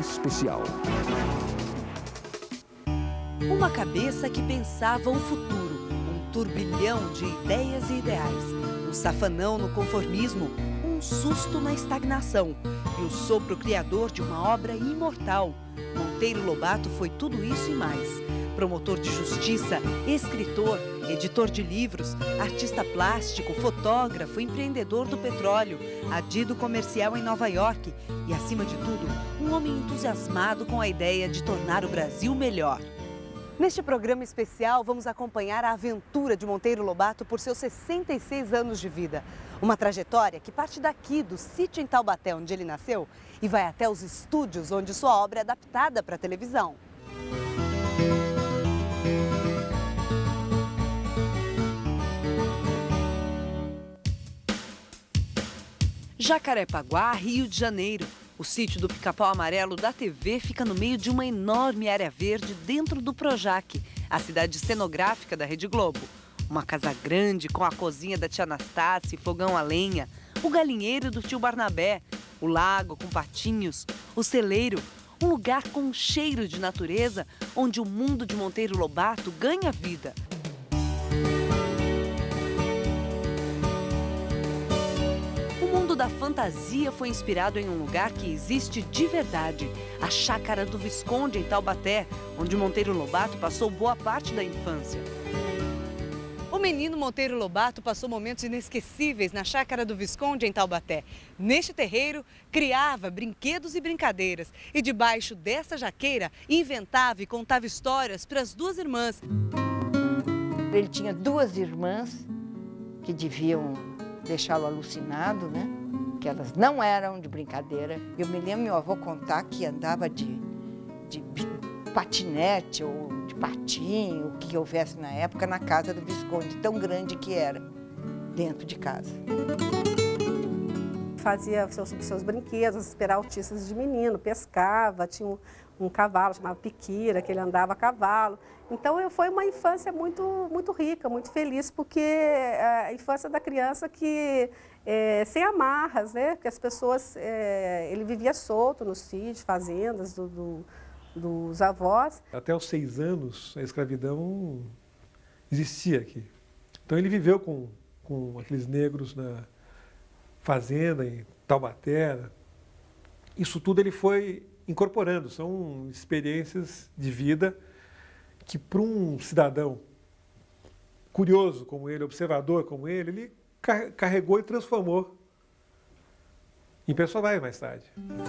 especial. Uma cabeça que pensava o futuro, um turbilhão de ideias e ideais, um safanão no conformismo, um susto na estagnação e o sopro criador de uma obra imortal. Monteiro Lobato foi tudo isso e mais. Promotor de justiça, escritor, editor de livros, artista plástico, fotógrafo, empreendedor do petróleo, adido comercial em Nova York e, acima de tudo, um homem entusiasmado com a ideia de tornar o Brasil melhor. Neste programa especial, vamos acompanhar a aventura de Monteiro Lobato por seus 66 anos de vida. Uma trajetória que parte daqui, do sítio em Taubaté, onde ele nasceu, e vai até os estúdios onde sua obra é adaptada para a televisão. Jacarepaguá, Rio de Janeiro. O sítio do Pica-Pau Amarelo da TV fica no meio de uma enorme área verde dentro do Projac, a cidade cenográfica da Rede Globo. Uma casa grande com a cozinha da tia Anastácia e fogão a lenha, o galinheiro do tio Barnabé, o lago com patinhos, o celeiro, um lugar com um cheiro de natureza onde o mundo de Monteiro Lobato ganha vida. O mundo da fantasia foi inspirado em um lugar que existe de verdade, a Chácara do Visconde, em Taubaté, onde Monteiro Lobato passou boa parte da infância. O menino Monteiro Lobato passou momentos inesquecíveis na Chácara do Visconde, em Taubaté. Neste terreiro, criava brinquedos e brincadeiras e debaixo dessa jaqueira inventava e contava histórias para as duas irmãs. Ele tinha duas irmãs que deviam deixá-lo alucinado, né? Que elas não eram de brincadeira. Eu me lembro meu avô contar que andava de patinete ou de patinho, o que houvesse na época, na casa do Visconde, tão grande que era, dentro de casa. Fazia seus brinquedos, esperar autistas de menino, pescava, tinha um cavalo chamado Piquira, que ele andava a cavalo. Então foi uma infância muito rica, muito feliz, porque a infância da criança que sem amarras, né? Porque as pessoas, ele vivia solto nos sítios, fazendas dos avós. Até os 6 anos, a escravidão existia aqui. Então ele viveu com aqueles negros na fazenda, em Taubaté. Isso tudo ele foi incorporando, são experiências de vida que para um cidadão curioso como ele, observador como ele carregou e transformou em personagem mais tarde.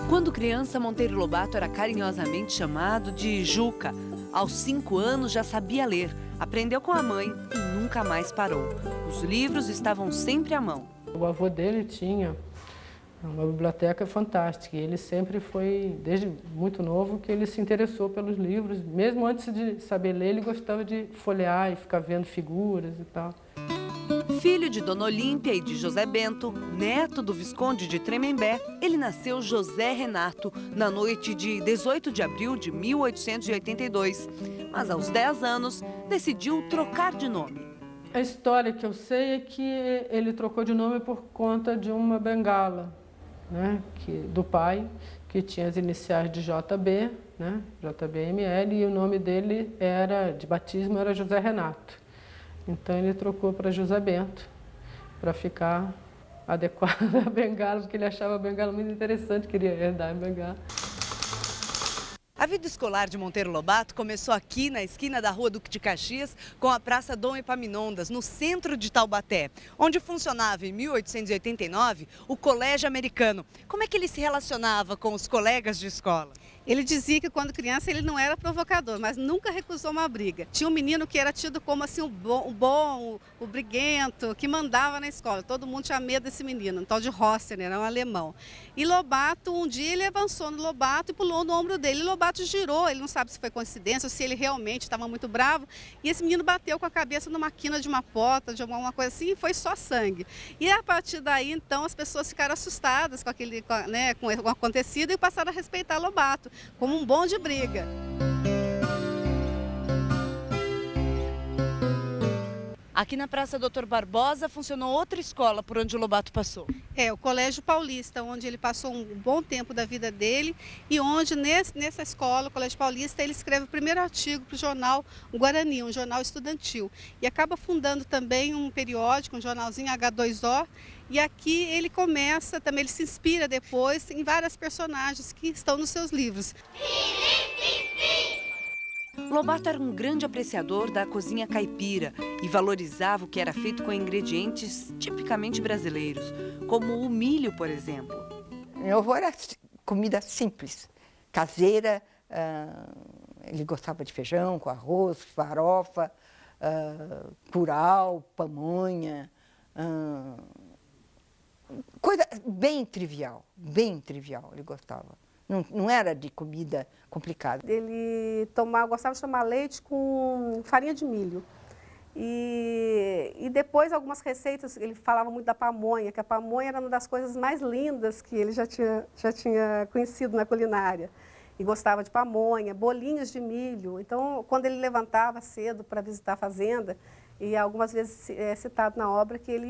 Quando criança, Monteiro Lobato era carinhosamente chamado de Juca. Aos 5 anos já sabia ler, aprendeu com a mãe e nunca mais parou. Os livros estavam sempre à mão. O avô dele tinha uma biblioteca fantástica e ele sempre foi, desde muito novo, que ele se interessou pelos livros. Mesmo antes de saber ler, ele gostava de folhear e ficar vendo figuras e tal. Filho de Dona Olímpia e de José Bento, neto do Visconde de Tremembé, ele nasceu José Renato na noite de 18 de abril de 1882. Mas aos 10 anos, decidiu trocar de nome. A história que eu sei é que ele trocou de nome por conta de uma bengala, né, do pai, que tinha as iniciais de JB, né, JBML, e o nome dele de batismo era José Renato. Então ele trocou para José Bento, para ficar adequado à bengala, porque ele achava a bengala muito interessante, queria herdar a bengala. A vida escolar de Monteiro Lobato começou aqui na esquina da Rua Duque de Caxias com a Praça Dom Epaminondas, no centro de Taubaté, onde funcionava em 1889 o Colégio Americano. Como é que ele se relacionava com os colegas de escola? Ele dizia que quando criança ele não era provocador, mas nunca recusou uma briga. Tinha um menino que era tido como assim, o briguento, que mandava na escola. Todo mundo tinha medo desse menino, um tal de Rosser, era um alemão. E Lobato, um dia ele avançou no Lobato e pulou no ombro dele. E Lobato girou, ele não sabe se foi coincidência ou se ele realmente estava muito bravo. E esse menino bateu com a cabeça numa quina de uma porta, de alguma coisa assim, e foi só sangue. E a partir daí, então, as pessoas ficaram assustadas com o acontecido e passaram a respeitar Lobato como um bom de briga. A Aqui na Praça Doutor Barbosa funcionou outra escola por onde o Lobato passou. É, o Colégio Paulista, onde ele passou um bom tempo da vida dele e onde nessa escola, o Colégio Paulista, ele escreve o primeiro artigo para o jornal Guarani, um jornal estudantil. E acaba fundando também um periódico, um jornalzinho H2O. E aqui ele começa, também ele se inspira depois em várias personagens que estão nos seus livros. Lobato era um grande apreciador da cozinha caipira e valorizava o que era feito com ingredientes tipicamente brasileiros, como o milho, por exemplo. Meu avô era comida simples, caseira. Ele gostava de feijão com arroz, farofa, curau, pamonha. Coisa bem trivial ele gostava. Não era de comida complicada. Ele gostava de tomar leite com farinha de milho. E depois algumas receitas, ele falava muito da pamonha, que a pamonha era uma das coisas mais lindas que ele já tinha conhecido na culinária. E gostava de pamonha, bolinhos de milho. Então, quando ele levantava cedo para visitar a fazenda, e algumas vezes é citado na obra que ele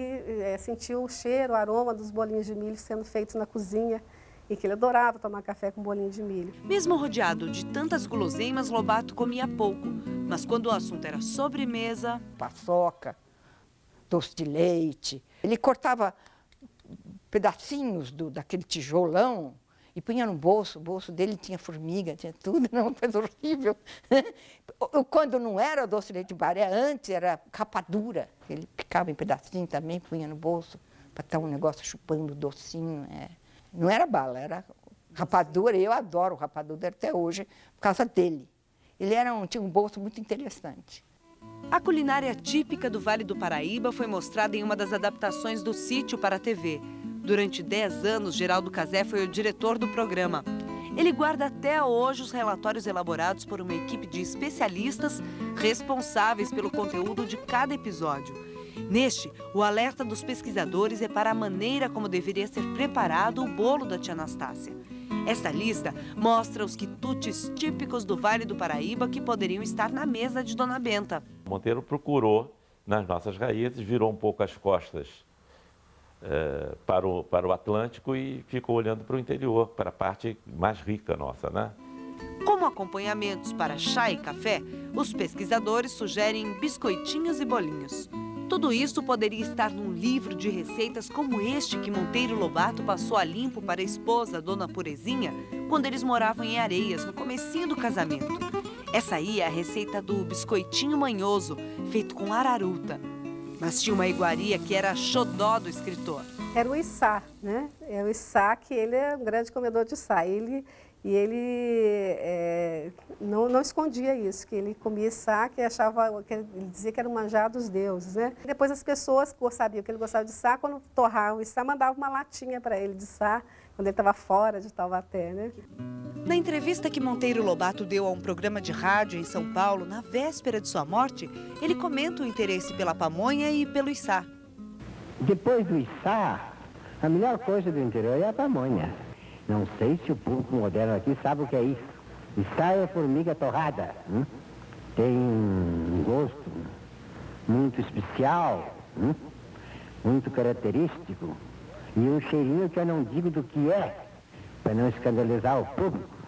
sentiu o cheiro, o aroma dos bolinhos de milho sendo feitos na cozinha e que ele adorava tomar café com bolinho de milho. Mesmo rodeado de tantas guloseimas, Lobato comia pouco. Mas quando o assunto era sobremesa... Paçoca, doce de leite. Ele cortava pedacinhos daquele tijolão e punha no bolso. O bolso dele tinha formiga, tinha tudo, era uma coisa horrível. Quando não era o doce de leite de Baré, antes era rapadura. Ele picava em pedacinho também, punha no bolso, para estar um negócio chupando docinho. Não era bala, era rapadura. Eu adoro rapadura até hoje, por causa dele. Ele tinha um bolso muito interessante. A culinária típica do Vale do Paraíba foi mostrada em uma das adaptações do Sítio para a TV. Durante 10 anos, Geraldo Cazé foi o diretor do programa. Ele guarda até hoje os relatórios elaborados por uma equipe de especialistas responsáveis pelo conteúdo de cada episódio. Neste, o alerta dos pesquisadores é para a maneira como deveria ser preparado o bolo da tia Anastácia. Esta lista mostra os quitutes típicos do Vale do Paraíba que poderiam estar na mesa de Dona Benta. Monteiro procurou nas nossas raízes, virou um pouco as costas para o Atlântico e ficou olhando para o interior, para a parte mais rica nossa, né? Como acompanhamentos para chá e café, os pesquisadores sugerem biscoitinhos e bolinhos. Tudo isso poderia estar num livro de receitas como este que Monteiro Lobato passou a limpo para a esposa, Dona Purezinha, quando eles moravam em Areias, no comecinho do casamento. Essa aí é a receita do biscoitinho manhoso, feito com araruta. Mas tinha uma iguaria que era xodó do escritor. Era o içá, né? É o içá, que ele é um grande comedor de içá. Ele não escondia isso, que ele comia içá, que ele dizia que era o manjar dos deuses, né? Depois as pessoas que sabiam que ele gostava de içá, quando torravam o içá, mandavam uma latinha para ele de içá, quando ele estava fora de Taubaté, né? Na entrevista que Monteiro Lobato deu a um programa de rádio em São Paulo, na véspera de sua morte, ele comenta o interesse pela pamonha e pelo içá. Depois do içá, a melhor coisa do interior é a pamonha. Não sei se o público moderno aqui sabe o que é isso. Içá é formiga torrada. Tem um gosto muito especial, muito característico. E um cheirinho que eu não digo do que é, para não escandalizar o público.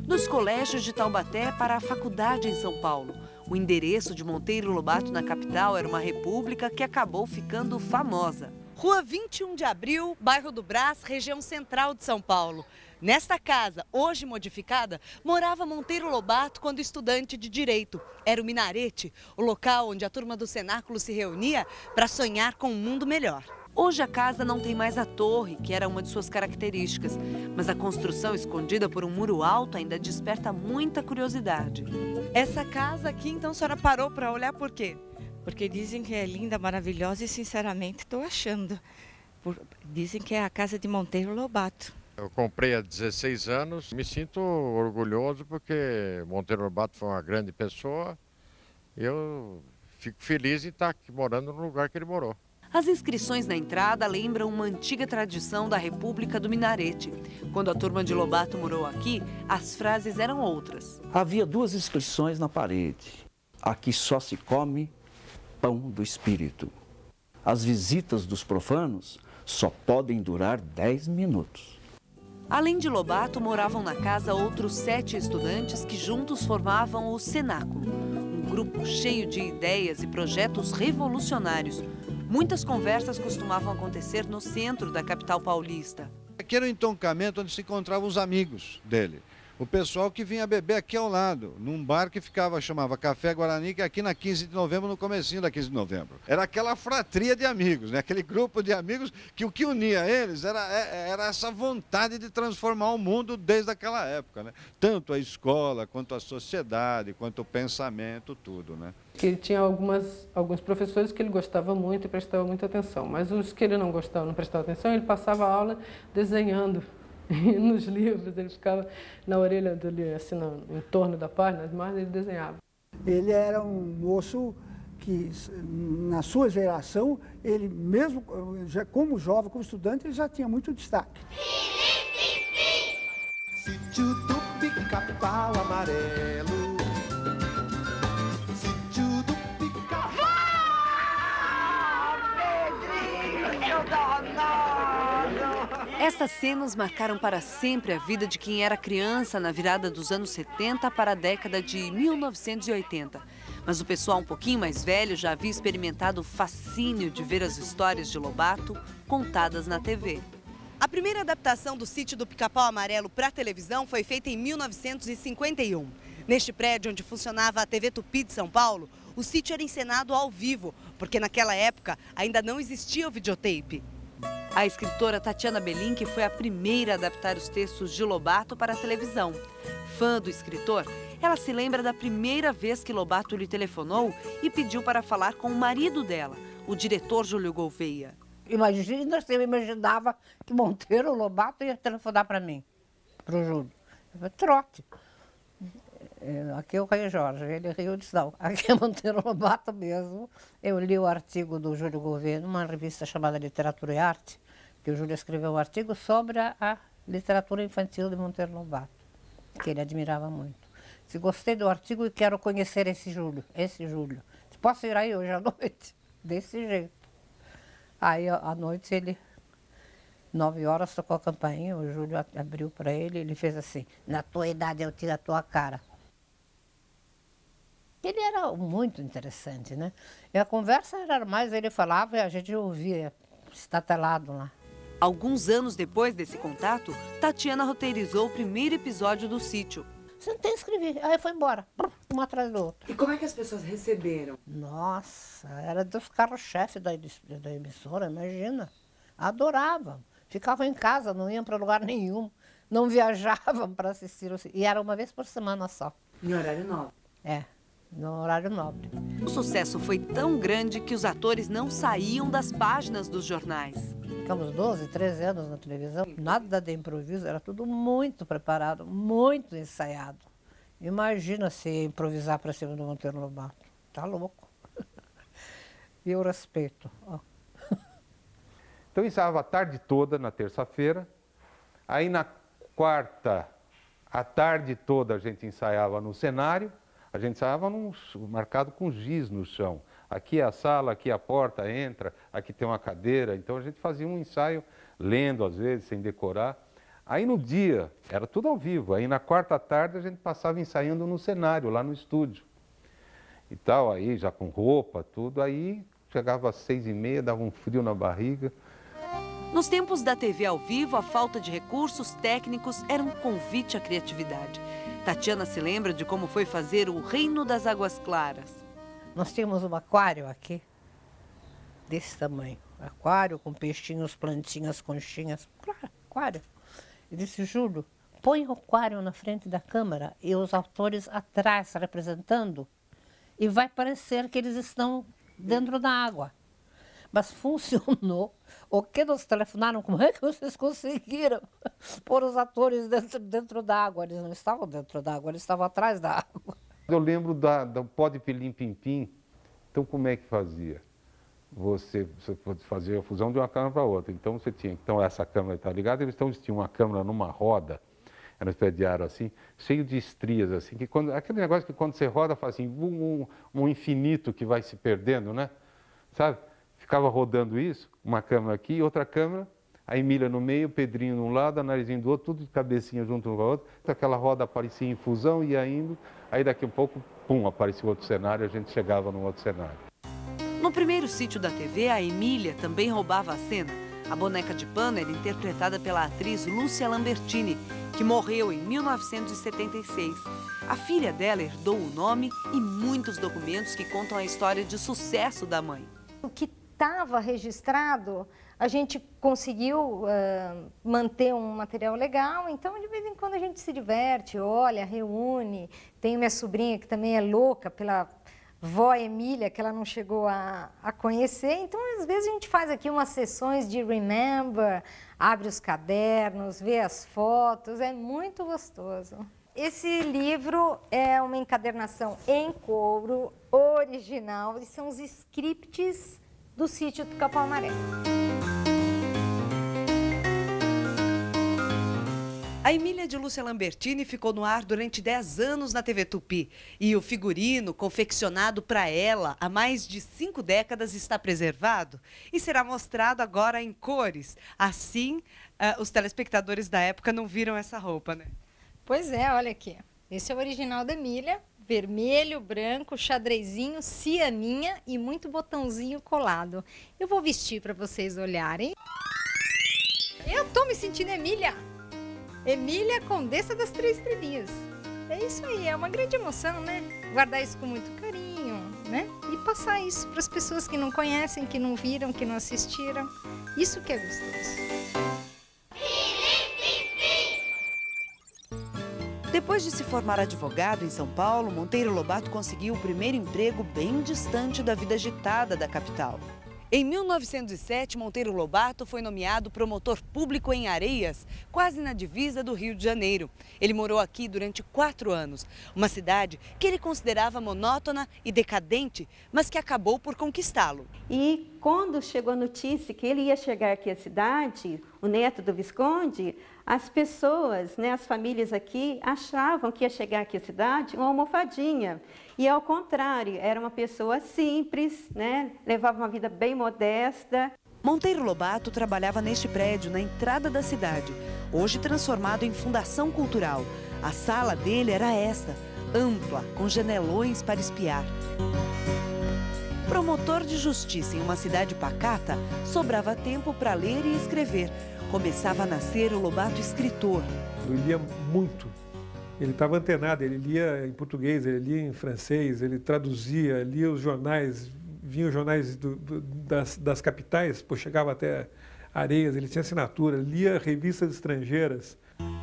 Dos colégios de Taubaté para a faculdade em São Paulo. O endereço de Monteiro Lobato na capital era uma república que acabou ficando famosa. Rua 21 de Abril, bairro do Brás, região central de São Paulo. Nesta casa, hoje modificada, morava Monteiro Lobato quando estudante de Direito. Era o Minarete, o local onde a turma do cenáculo se reunia para sonhar com um mundo melhor. Hoje a casa não tem mais a torre, que era uma de suas características, mas a construção escondida por um muro alto ainda desperta muita curiosidade. Essa casa aqui, então, a senhora parou para olhar por quê? Porque dizem que é linda, maravilhosa e, sinceramente, estou achando. Dizem que é a casa de Monteiro Lobato. Eu comprei há 16 anos, me sinto orgulhoso porque Monteiro Lobato foi uma grande pessoa e eu fico feliz em estar aqui morando no lugar que ele morou. As inscrições na entrada lembram uma antiga tradição da República do Minarete. Quando a turma de Lobato morou aqui, as frases eram outras. Havia 2 inscrições na parede. Aqui só se come pão do espírito. As visitas dos profanos só podem durar 10 minutos. Além de Lobato, moravam na casa outros 7 estudantes que juntos formavam o Cenáculo, um grupo cheio de ideias e projetos revolucionários. Muitas conversas costumavam acontecer no centro da capital paulista. Aqui era o entroncamento onde se encontravam os amigos dele. O pessoal que vinha beber aqui ao lado, num bar que chamava Café Guarani, que é aqui na 15 de novembro, no comecinho da 15 de novembro. Era aquela fratria de amigos, né? Aquele grupo de amigos que o que unia eles era essa vontade de transformar o mundo desde aquela época, né? Tanto a escola, quanto a sociedade, quanto o pensamento, tudo, né? Que ele tinha alguns professores que ele gostava muito e prestava muita atenção, mas os que ele não gostava, não prestava atenção, ele passava a aula desenhando nos livros, ele ficava na orelha dele, assim, em torno da página, nas margens, ele desenhava. Ele era um moço que, na sua geração, ele mesmo, já como jovem, como estudante, ele já tinha muito destaque. Sítio do Pica-Pau Amarelo. Sítio do Pica-Pau. Pedrinho danado! Essas cenas marcaram para sempre a vida de quem era criança na virada dos anos 70 para a década de 1980. Mas o pessoal um pouquinho mais velho já havia experimentado o fascínio de ver as histórias de Lobato contadas na TV. A primeira adaptação do Sítio do Pica-Pau Amarelo para a televisão foi feita em 1951. Neste prédio onde funcionava a TV Tupi de São Paulo, o sítio era encenado ao vivo, porque naquela época ainda não existia o videotape. A escritora Tatiana Belin foi a primeira a adaptar os textos de Lobato para a televisão. Fã do escritor, ela se lembra da primeira vez que Lobato lhe telefonou e pediu para falar com o marido dela, o diretor Júlio Gouveia. Imagina se eu imaginava que Monteiro Lobato ia telefonar para mim, para o Júlio. Eu falei, trote. Aqui é o Rei Jorge, ele riu e disse, não, aqui é Monteiro Lobato mesmo. Eu li o artigo do Júlio Gouveia numa revista chamada Literatura e Arte, que o Júlio escreveu um artigo sobre a literatura infantil de Monteiro Lobato, que ele admirava muito. Se gostei do artigo e quero conhecer esse Júlio. Posso ir aí hoje à noite? Desse jeito. Aí, à noite, ele, 9 horas, tocou a campainha, o Júlio abriu para ele fez assim, na tua idade eu tiro a tua cara. Ele era muito interessante, né? E a conversa era mais, ele falava e a gente ouvia, estatelado lá. Alguns anos depois desse contato, Tatiana roteirizou o primeiro episódio do Sítio. Sentei e escrevi, aí foi embora, um atrás do outro. E como é que as pessoas receberam? Nossa, era dos carros-chefe da emissora, imagina. Adoravam. Ficavam em casa, não iam para lugar nenhum. Não viajavam para assistir. E era uma vez por semana só. Em horário nobre? É, no horário nobre. O sucesso foi tão grande que os atores não saíam das páginas dos jornais. Ficamos 12, 13 anos na televisão. Nada de improviso, era tudo muito preparado, muito ensaiado. Imagina se improvisar para cima do Monteiro Lobato. Tá louco. E eu respeito. Então ensaiava a tarde toda na terça-feira. Aí na quarta, a tarde toda a gente ensaiava no cenário. A gente ensaiava marcado com giz no chão. Aqui é a sala, aqui é a porta, entra, aqui tem uma cadeira. Então a gente fazia um ensaio, lendo às vezes, sem decorar. Aí no dia, era tudo ao vivo. Aí na quarta tarde a gente passava ensaiando no cenário, lá no estúdio. E tal, aí já com roupa, tudo. Aí chegava às 6h30, dava um frio na barriga. Nos tempos da TV ao vivo, a falta de recursos técnicos era um convite à criatividade. Tatiana se lembra de como foi fazer o Reino das Águas Claras. Nós tínhamos um aquário aqui, desse tamanho. Aquário com peixinhos, plantinhas, conchinhas. Claro, aquário. Eu disse, Júlio, põe o aquário na frente da câmera e os atores atrás representando e vai parecer que eles estão dentro da água. Mas funcionou. O que nos telefonaram, como é que vocês conseguiram pôr os atores dentro da água? Eles não estavam dentro da água, eles estavam atrás da água. Eu lembro do pó de pilim-pim-pim. Então como é que fazia? você pode fazer a fusão de uma câmara para outra. Então você tinha, então essa câmara está ligada, eles tinham uma câmara numa roda, era uma espécie de aro assim, cheio de estrias assim, que quando, aquele negócio que quando você roda faz assim, um infinito que vai se perdendo, né? Sabe? Ficava rodando isso, uma câmara aqui e outra câmara, a Emília no meio, o Pedrinho de um lado, a Narizinho do outro, tudo de cabecinha junto um com a outra. Então aquela roda aparecia em fusão, ia indo, aí daqui a pouco, pum, aparecia outro cenário, a gente chegava num outro cenário. No primeiro sítio da TV, a Emília também roubava a cena. A boneca de pano era interpretada pela atriz Lúcia Lambertini, que morreu em 1976. A filha dela herdou o nome e muitos documentos que contam a história de sucesso da mãe. O que estava registrado, a gente conseguiu manter um material legal, então de vez em quando a gente se diverte, olha, reúne. Tenho minha sobrinha que também é louca pela vó Emília, que ela não chegou a conhecer, então às vezes a gente faz aqui umas sessões de remember, abre os cadernos, vê as fotos, é muito gostoso. Esse livro é uma encadernação em couro, original, e são os scripts do sítio do Capão Amarelo. A Emília de Lúcia Lambertini ficou no ar durante 10 anos na TV Tupi. E o figurino confeccionado para ela há mais de 5 décadas está preservado e será mostrado agora em cores. Assim, os telespectadores da época não viram essa roupa, né? Pois é, olha aqui. Esse é o original da Emília. Vermelho, branco, xadrezinho, cianinha e muito botãozinho colado. Eu vou vestir para vocês olharem. Eu tô me sentindo Emília. Emília, Condessa das Três Estrelinhas. É isso aí, é uma grande emoção, né? Guardar isso com muito carinho, né? E passar isso para as pessoas que não conhecem, que não viram, que não assistiram. Isso que é gostoso. Depois de se formar advogado em São Paulo, Monteiro Lobato conseguiu o primeiro emprego bem distante da vida agitada da capital. Em 1907, Monteiro Lobato foi nomeado promotor público em Areias, quase na divisa do Rio de Janeiro. Ele morou aqui durante 4 anos, uma cidade que ele considerava monótona e decadente, mas que acabou por conquistá-lo. E quando chegou a notícia que ele ia chegar aqui à cidade, o neto do Visconde, as pessoas, né, as famílias aqui, achavam que ia chegar aqui à cidade uma almofadinha. E ao contrário, era uma pessoa simples, né, levava uma vida bem modesta. Monteiro Lobato trabalhava neste prédio, na entrada da cidade, hoje transformado em fundação cultural. A sala dele era esta, ampla, com janelões para espiar. Promotor de justiça em uma cidade pacata, sobrava tempo para ler e escrever. Começava a nascer o Lobato escritor. Ele lia muito. Ele estava antenado, ele lia em português, ele lia em francês, ele traduzia, lia os jornais, vinham os jornais das capitais, chegava até Areias, ele tinha assinatura, lia revistas estrangeiras.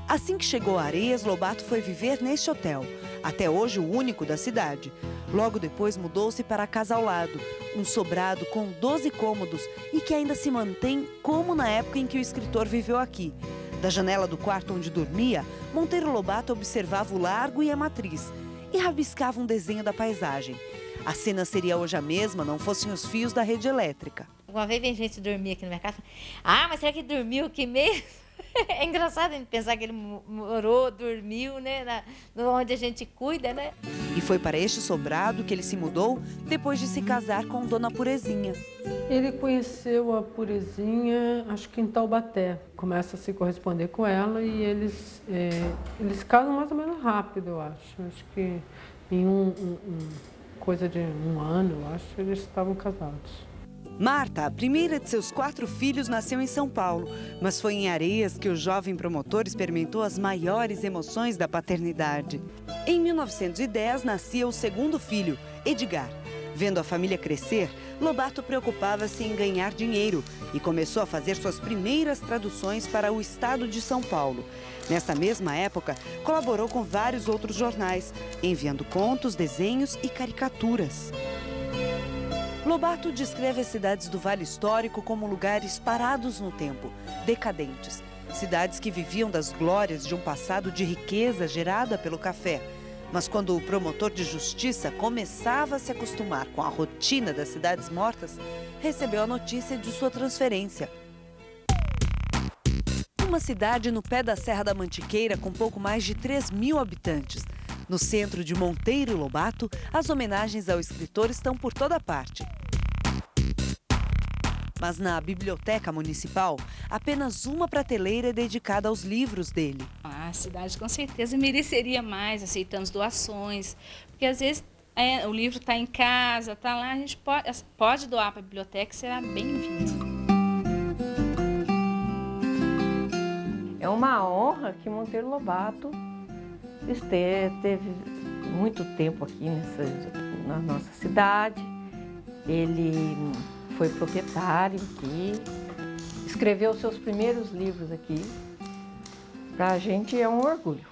Assim que chegou a Areias, Lobato foi viver neste hotel, até hoje o único da cidade. Logo depois mudou-se para a casa ao lado, um sobrado com 12 cômodos e que ainda se mantém como na época em que o escritor viveu aqui. Da janela do quarto onde dormia, Monteiro Lobato observava o largo e a matriz e rabiscava um desenho da paisagem. A cena seria hoje a mesma, não fossem os fios da rede elétrica. Uma vez vem gente dormir aqui na minha casa. Ah, mas será que dormiu aqui mesmo? É engraçado a gente pensar que ele morou, dormiu, né, onde a gente cuida, né? E foi para este sobrado que ele se mudou depois de se casar com Dona Purezinha. Ele conheceu a Purezinha, acho que em Taubaté. Começa a se corresponder com ela e eles casam mais ou menos rápido, eu acho. Acho que em coisa de 1 ano, eu acho, eles estavam casados. Marta, a primeira de seus 4 filhos, nasceu em São Paulo, mas foi em Areias que o jovem promotor experimentou as maiores emoções da paternidade. Em 1910, nascia o segundo filho, Edgar. Vendo a família crescer, Lobato preocupava-se em ganhar dinheiro e começou a fazer suas primeiras traduções para o estado de São Paulo. Nessa mesma época, colaborou com vários outros jornais, enviando contos, desenhos e caricaturas. Lobato descreve as cidades do Vale Histórico como lugares parados no tempo, decadentes. Cidades que viviam das glórias de um passado de riqueza gerada pelo café, Mas quando o promotor de justiça começava a se acostumar com a rotina das cidades mortas, recebeu a notícia de sua transferência. Uma cidade no pé da Serra da Mantiqueira com pouco mais de 3.000 habitantes. No centro de Monteiro Lobato, as homenagens ao escritor estão por toda parte. Mas na biblioteca municipal, apenas uma prateleira é dedicada aos livros dele. A cidade com certeza mereceria mais, aceitando doações, porque às vezes o livro está em casa, está lá, a gente pode doar para a biblioteca, será bem-vindo. É uma honra que Monteiro Lobato teve muito tempo aqui na nossa cidade. Ele foi proprietário aqui, escreveu seus primeiros livros aqui. Para a gente é um orgulho.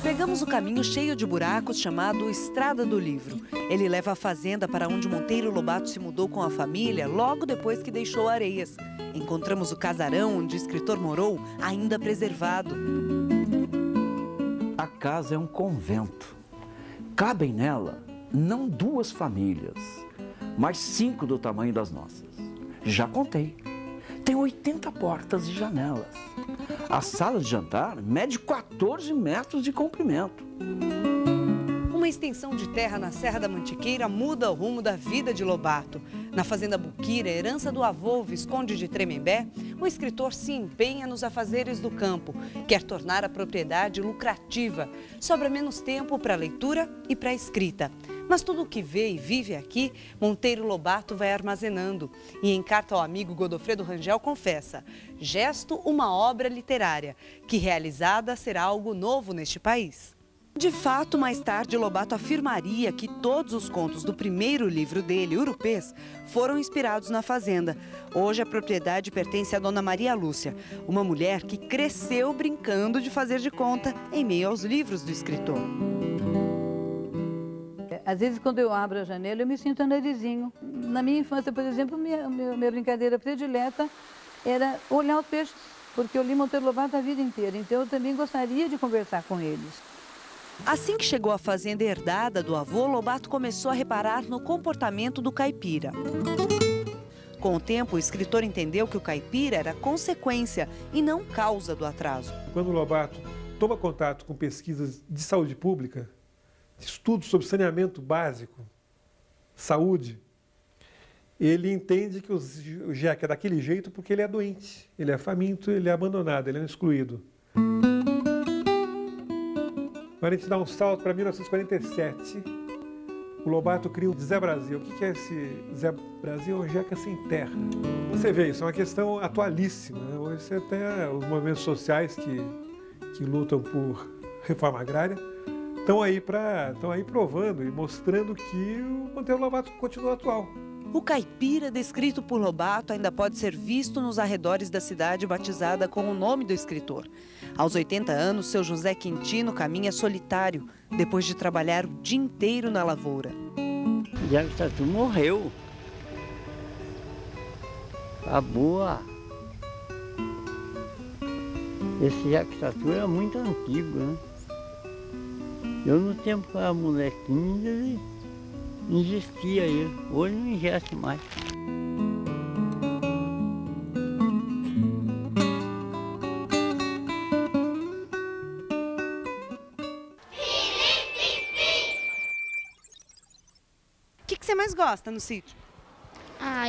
Pegamos o caminho cheio de buracos chamado Estrada do Livro. Ele leva a fazenda para onde Monteiro Lobato se mudou com a família logo depois que deixou Areias. Encontramos o casarão onde o escritor morou, ainda preservado. A casa é um convento. Cabem nela não 2 famílias, mas 5 do tamanho das nossas. Já contei. Tem 80 portas e janelas. A sala de jantar mede 14 metros de comprimento. Uma extensão de terra na Serra da Mantiqueira muda o rumo da vida de Lobato. Na fazenda Buquira, herança do avô Visconde de Tremembé, o escritor se empenha nos afazeres do campo. Quer tornar a propriedade lucrativa. Sobra menos tempo para a leitura e para a escrita. Mas tudo o que vê e vive aqui, Monteiro Lobato vai armazenando. E em carta ao amigo Godofredo Rangel confessa: gesto, uma obra literária, que realizada será algo novo neste país. De fato, mais tarde, Lobato afirmaria que todos os contos do primeiro livro dele, Urupês, foram inspirados na fazenda. Hoje a propriedade pertence à dona Maria Lúcia, uma mulher que cresceu brincando de fazer de conta em meio aos livros do escritor. Às vezes, quando eu abro a janela, eu me sinto narizinho. Na minha infância, por exemplo, minha brincadeira predileta era olhar os peixes, porque eu li Monteiro Lobato a vida inteira, então eu também gostaria de conversar com eles. Assim que chegou à fazenda herdada do avô, Lobato começou a reparar no comportamento do caipira. Com o tempo, o escritor entendeu que o caipira era consequência e não causa do atraso. Quando o Lobato toma contato com pesquisas de saúde pública, estudos sobre saneamento básico, saúde, ele entende que o Jeca é daquele jeito porque ele é doente, ele é faminto, ele é abandonado, ele é excluído. Agora a gente dá um salto para 1947, o Lobato cria o Zé Brasil. O que é esse Zé Brasil? É um Jeca sem terra. Você vê, isso é uma questão atualíssima. Hoje você tem os movimentos sociais que lutam por reforma agrária, estão aí provando e mostrando que o Monteiro Lobato continua atual. O caipira descrito por Lobato ainda pode ser visto nos arredores da cidade batizada com o nome do escritor. Aos 80 anos, seu José Quintino caminha solitário, depois de trabalhar o dia inteiro na lavoura. Jeca Tatu morreu. Acabou. Esse Jeca Tatu era muito antigo, né? Eu, no tempo que eu era molequinho, ele existia ele. Hoje não existe mais. O que você mais gosta no sítio?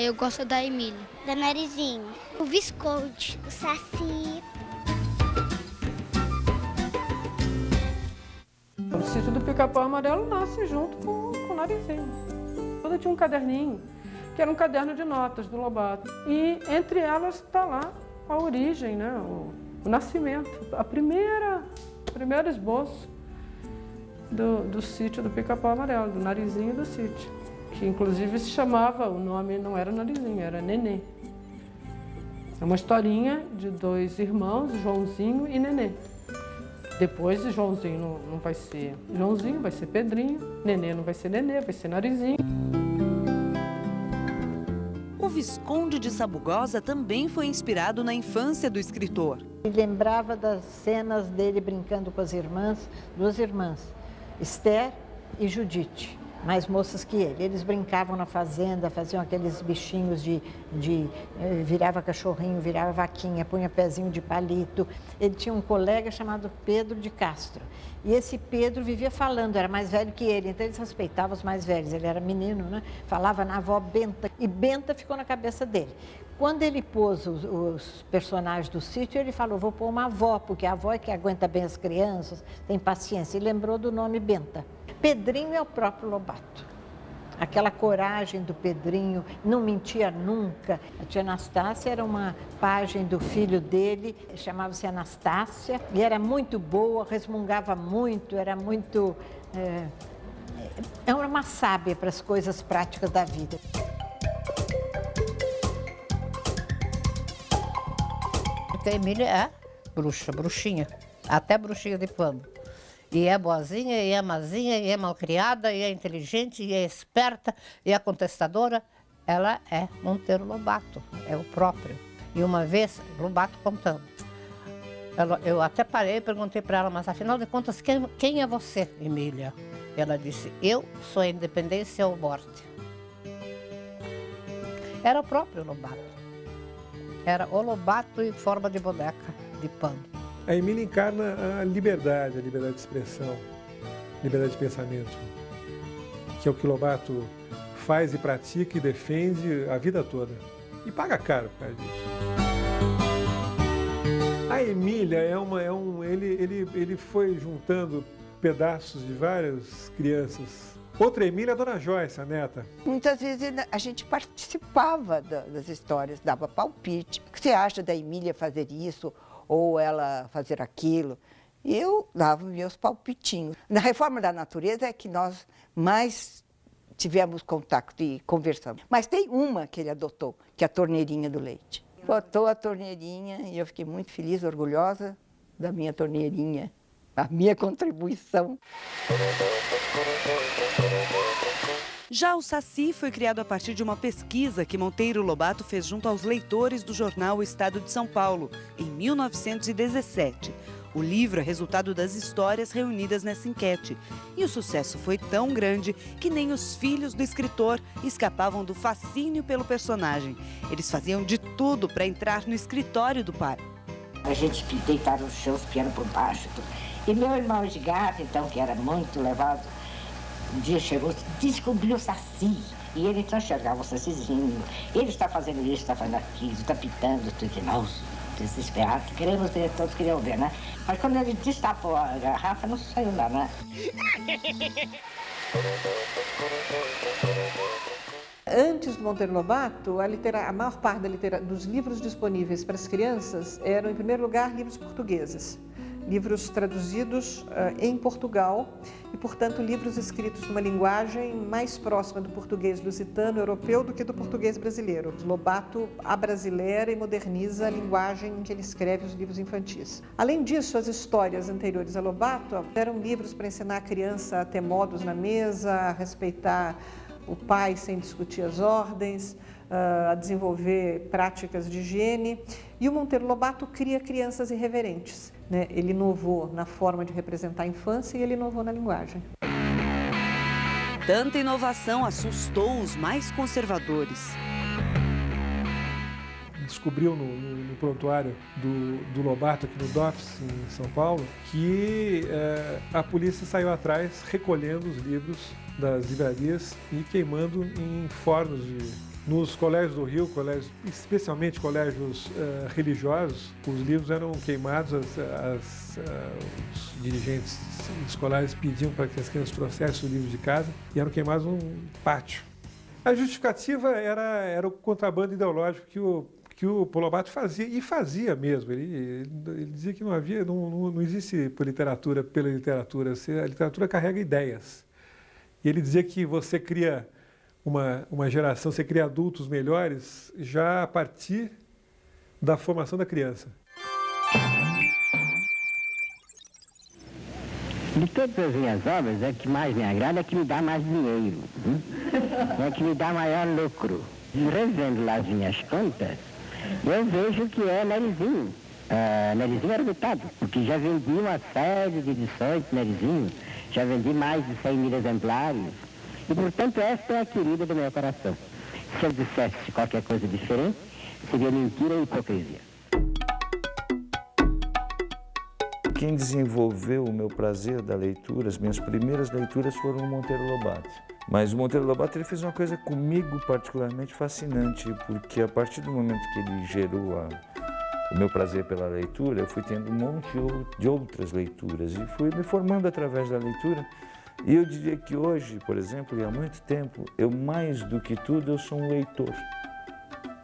Eu gosto da Emília. Da Narizinho. O Visconde. O Saci. O sítio do Pica-Pau Amarelo nasce junto com o Narizinho. Toda tinha um caderninho, que era um caderno de notas do Lobato. E entre elas está lá a origem, né? O nascimento, o primeiro esboço do sítio do Pica-Pau Amarelo, do Narizinho do sítio. Que inclusive se chamava, o nome não era Narizinho, era Nenê. É uma historinha de 2 irmãos, Joãozinho e Nenê. Depois Joãozinho não vai ser Joãozinho, vai ser Pedrinho. Nenê não vai ser Nenê, vai ser Narizinho. O O Visconde de Sabugosa também foi inspirado na infância do escritor. Ele lembrava das cenas dele brincando com as irmãs, duas irmãs, Esther e Judite, mais moças que ele. Eles brincavam na fazenda, faziam aqueles bichinhos virava cachorrinho, virava vaquinha, punha pezinho de palito. Ele tinha um colega chamado Pedro de Castro. E esse Pedro vivia falando, era mais velho que ele, então eles respeitavam os mais velhos. Ele era menino, né? Falava na avó Benta, e Benta ficou na cabeça dele. Quando ele pôs os personagens do sítio, ele falou, vou pôr uma avó, porque a avó é que aguenta bem as crianças, tem paciência. E lembrou do nome Benta. Pedrinho é o próprio Lobato. Aquela coragem do Pedrinho, não mentia nunca. A tia Anastácia era uma pajem do filho dele, chamava-se Anastácia, e era muito boa, resmungava muito, era muito... era uma sábia para as coisas práticas da vida. Porque a Emília é bruxinha, até bruxinha de pano. E é boazinha, e é mazinha, e é malcriada, e é inteligente, e é esperta, e é contestadora. Ela é Monteiro Lobato, é o próprio. E uma vez, Lobato contando, eu até parei e perguntei para ela, mas afinal de contas, quem é você, Emília? Ela disse, eu sou a independência ou morte. Era o próprio Lobato. Era o Lobato em forma de boneca, de pano. A Emília encarna a liberdade de expressão, liberdade de pensamento, que é o que Lobato faz e pratica e defende a vida toda. E paga caro por causa disso. A Emília ele foi juntando pedaços de várias crianças. Outra Emília é a Dona Joyce, a neta. Muitas vezes a gente participava das histórias, dava palpite. O que você acha da Emília fazer isso? Ou ela fazer aquilo, eu dava meus palpitinhos. Na Reforma da Natureza é que nós mais tivemos contato e conversamos. Mas tem uma que ele adotou, que é a torneirinha do leite. Botou a torneirinha e eu fiquei muito feliz, orgulhosa da minha torneirinha, a minha contribuição. Já o Saci foi criado a partir de uma pesquisa que Monteiro Lobato fez junto aos leitores do jornal O Estado de São Paulo, em 1917. O livro é resultado das histórias reunidas nessa enquete. E o sucesso foi tão grande que nem os filhos do escritor escapavam do fascínio pelo personagem. Eles faziam de tudo para entrar no escritório do pai. A gente deitava no chão, os pianos por baixo. E meu irmão Edgar, então, que era muito levado, um dia chegou, descobriu o Saci. E ele então enxergava o Sacizinho. Ele está fazendo isso, está fazendo aquilo, está pitando, tudo. Nossa, desesperado. Queremos ver, todos queriam ver, né? Mas quando ele destapou a garrafa, não saiu lá, né? Antes do Monteiro Lobato, a maior parte dos livros disponíveis para as crianças eram, em primeiro lugar, livros portugueses. Livros traduzidos em Portugal e, portanto, livros escritos numa linguagem mais próxima do português lusitano europeu do que do português brasileiro. Lobato abrasileira e moderniza a linguagem em que ele escreve os livros infantis. Além disso, as histórias anteriores a Lobato eram livros para ensinar a criança a ter modos na mesa, a respeitar o pai sem discutir as ordens, a desenvolver práticas de higiene. E o Monteiro Lobato cria crianças irreverentes. Né? Ele inovou na forma de representar a infância e ele inovou na linguagem. Tanta inovação assustou os mais conservadores. Descobriu no prontuário do Lobato, aqui no DOPS, em São Paulo, que a polícia saiu atrás recolhendo os livros das livrarias e queimando em fornos nos colégios do Rio, especialmente colégios religiosos. Os livros eram queimados, os dirigentes escolares pediam para que as crianças trouxessem os livros de casa e eram queimados num pátio. A justificativa era o contrabando ideológico que o Lobato fazia, e fazia mesmo. Ele dizia que não existe pela literatura, a literatura carrega ideias. E ele dizia que você cria uma geração, você cria adultos melhores já a partir da formação da criança. De todas as minhas obras, a que mais me agrada é que me dá mais dinheiro. É que me dá maior lucro. Revendo lá as minhas contas, eu vejo que é Narizinho. Narizinho era ditado, porque já vendi uma série de edições de Narizinho, já vendi mais de 100.000 exemplares, e portanto esta é a querida do meu coração. Se eu dissesse qualquer coisa diferente, seria mentira e hipocrisia. Quem desenvolveu o meu prazer da leitura, as minhas primeiras leituras foram o Monteiro Lobato. Mas o Monteiro Lobato ele fez uma coisa comigo particularmente fascinante, porque a partir do momento que ele gerou o meu prazer pela leitura, eu fui tendo um monte de outras leituras e fui me formando através da leitura. E eu diria que hoje, por exemplo, e há muito tempo, eu mais do que tudo, eu sou um leitor.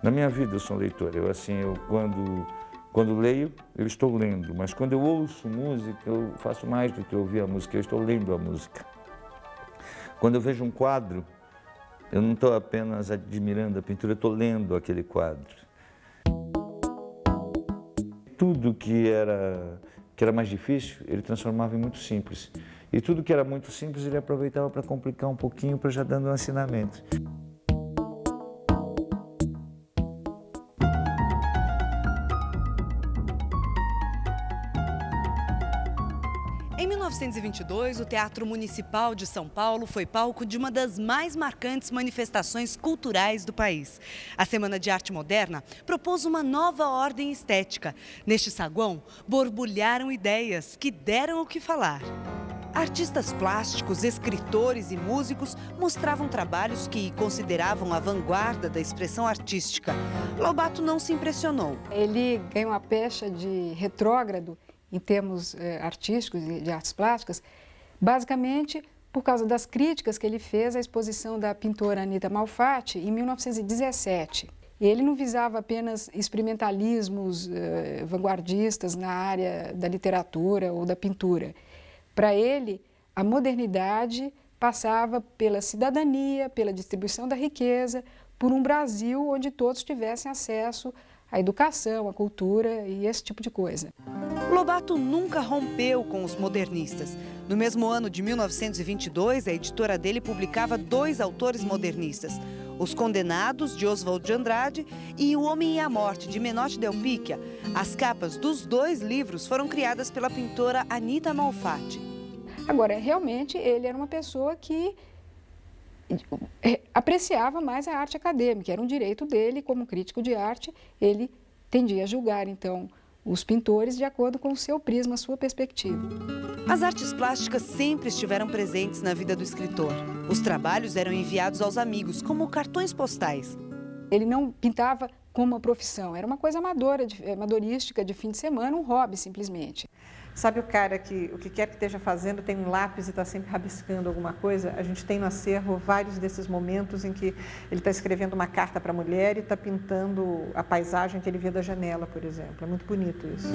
Na minha vida eu sou um leitor. Quando leio, eu estou lendo, mas quando eu ouço música, eu faço mais do que ouvir a música, eu estou lendo a música. Quando eu vejo um quadro, eu não estou apenas admirando a pintura, eu estou lendo aquele quadro. Tudo que era mais difícil, ele transformava em muito simples. E tudo que era muito simples, ele aproveitava para complicar um pouquinho, para já dando um ensinamento. Em 1922, o Teatro Municipal de São Paulo foi palco de uma das mais marcantes manifestações culturais do país. A Semana de Arte Moderna propôs uma nova ordem estética. Neste saguão, borbulharam ideias que deram o que falar. Artistas plásticos, escritores e músicos mostravam trabalhos que consideravam a vanguarda da expressão artística. Lobato não se impressionou. Ele ganhou a pecha de retrógrado em termos artísticos e de artes plásticas, basicamente por causa das críticas que ele fez à exposição da pintora Anita Malfatti em 1917. Ele não visava apenas experimentalismos vanguardistas na área da literatura ou da pintura. Para ele, a modernidade passava pela cidadania, pela distribuição da riqueza, por um Brasil onde todos tivessem acesso à educação, à cultura e esse tipo de coisa. Lobato nunca rompeu com os modernistas. No mesmo ano de 1922, a editora dele publicava 2 autores modernistas, Os Condenados, de Oswald de Andrade, e O Homem e a Morte, de Menotti Del Picchia. As capas dos 2 livros foram criadas pela pintora Anita Malfatti. Agora, realmente, ele era uma pessoa que apreciava mais a arte acadêmica, era um direito dele, como crítico de arte, ele tendia a julgar, então, os pintores de acordo com o seu prisma, a sua perspectiva. As artes plásticas sempre estiveram presentes na vida do escritor. Os trabalhos eram enviados aos amigos, como cartões postais. Ele não pintava como uma profissão, era uma coisa amadorística, de fim de semana, um hobby, simplesmente. Sabe o cara que, o que quer que esteja fazendo, tem um lápis e está sempre rabiscando alguma coisa? A gente tem no acervo vários desses momentos em que ele está escrevendo uma carta para a mulher e está pintando a paisagem que ele vê da janela, por exemplo. É muito bonito isso.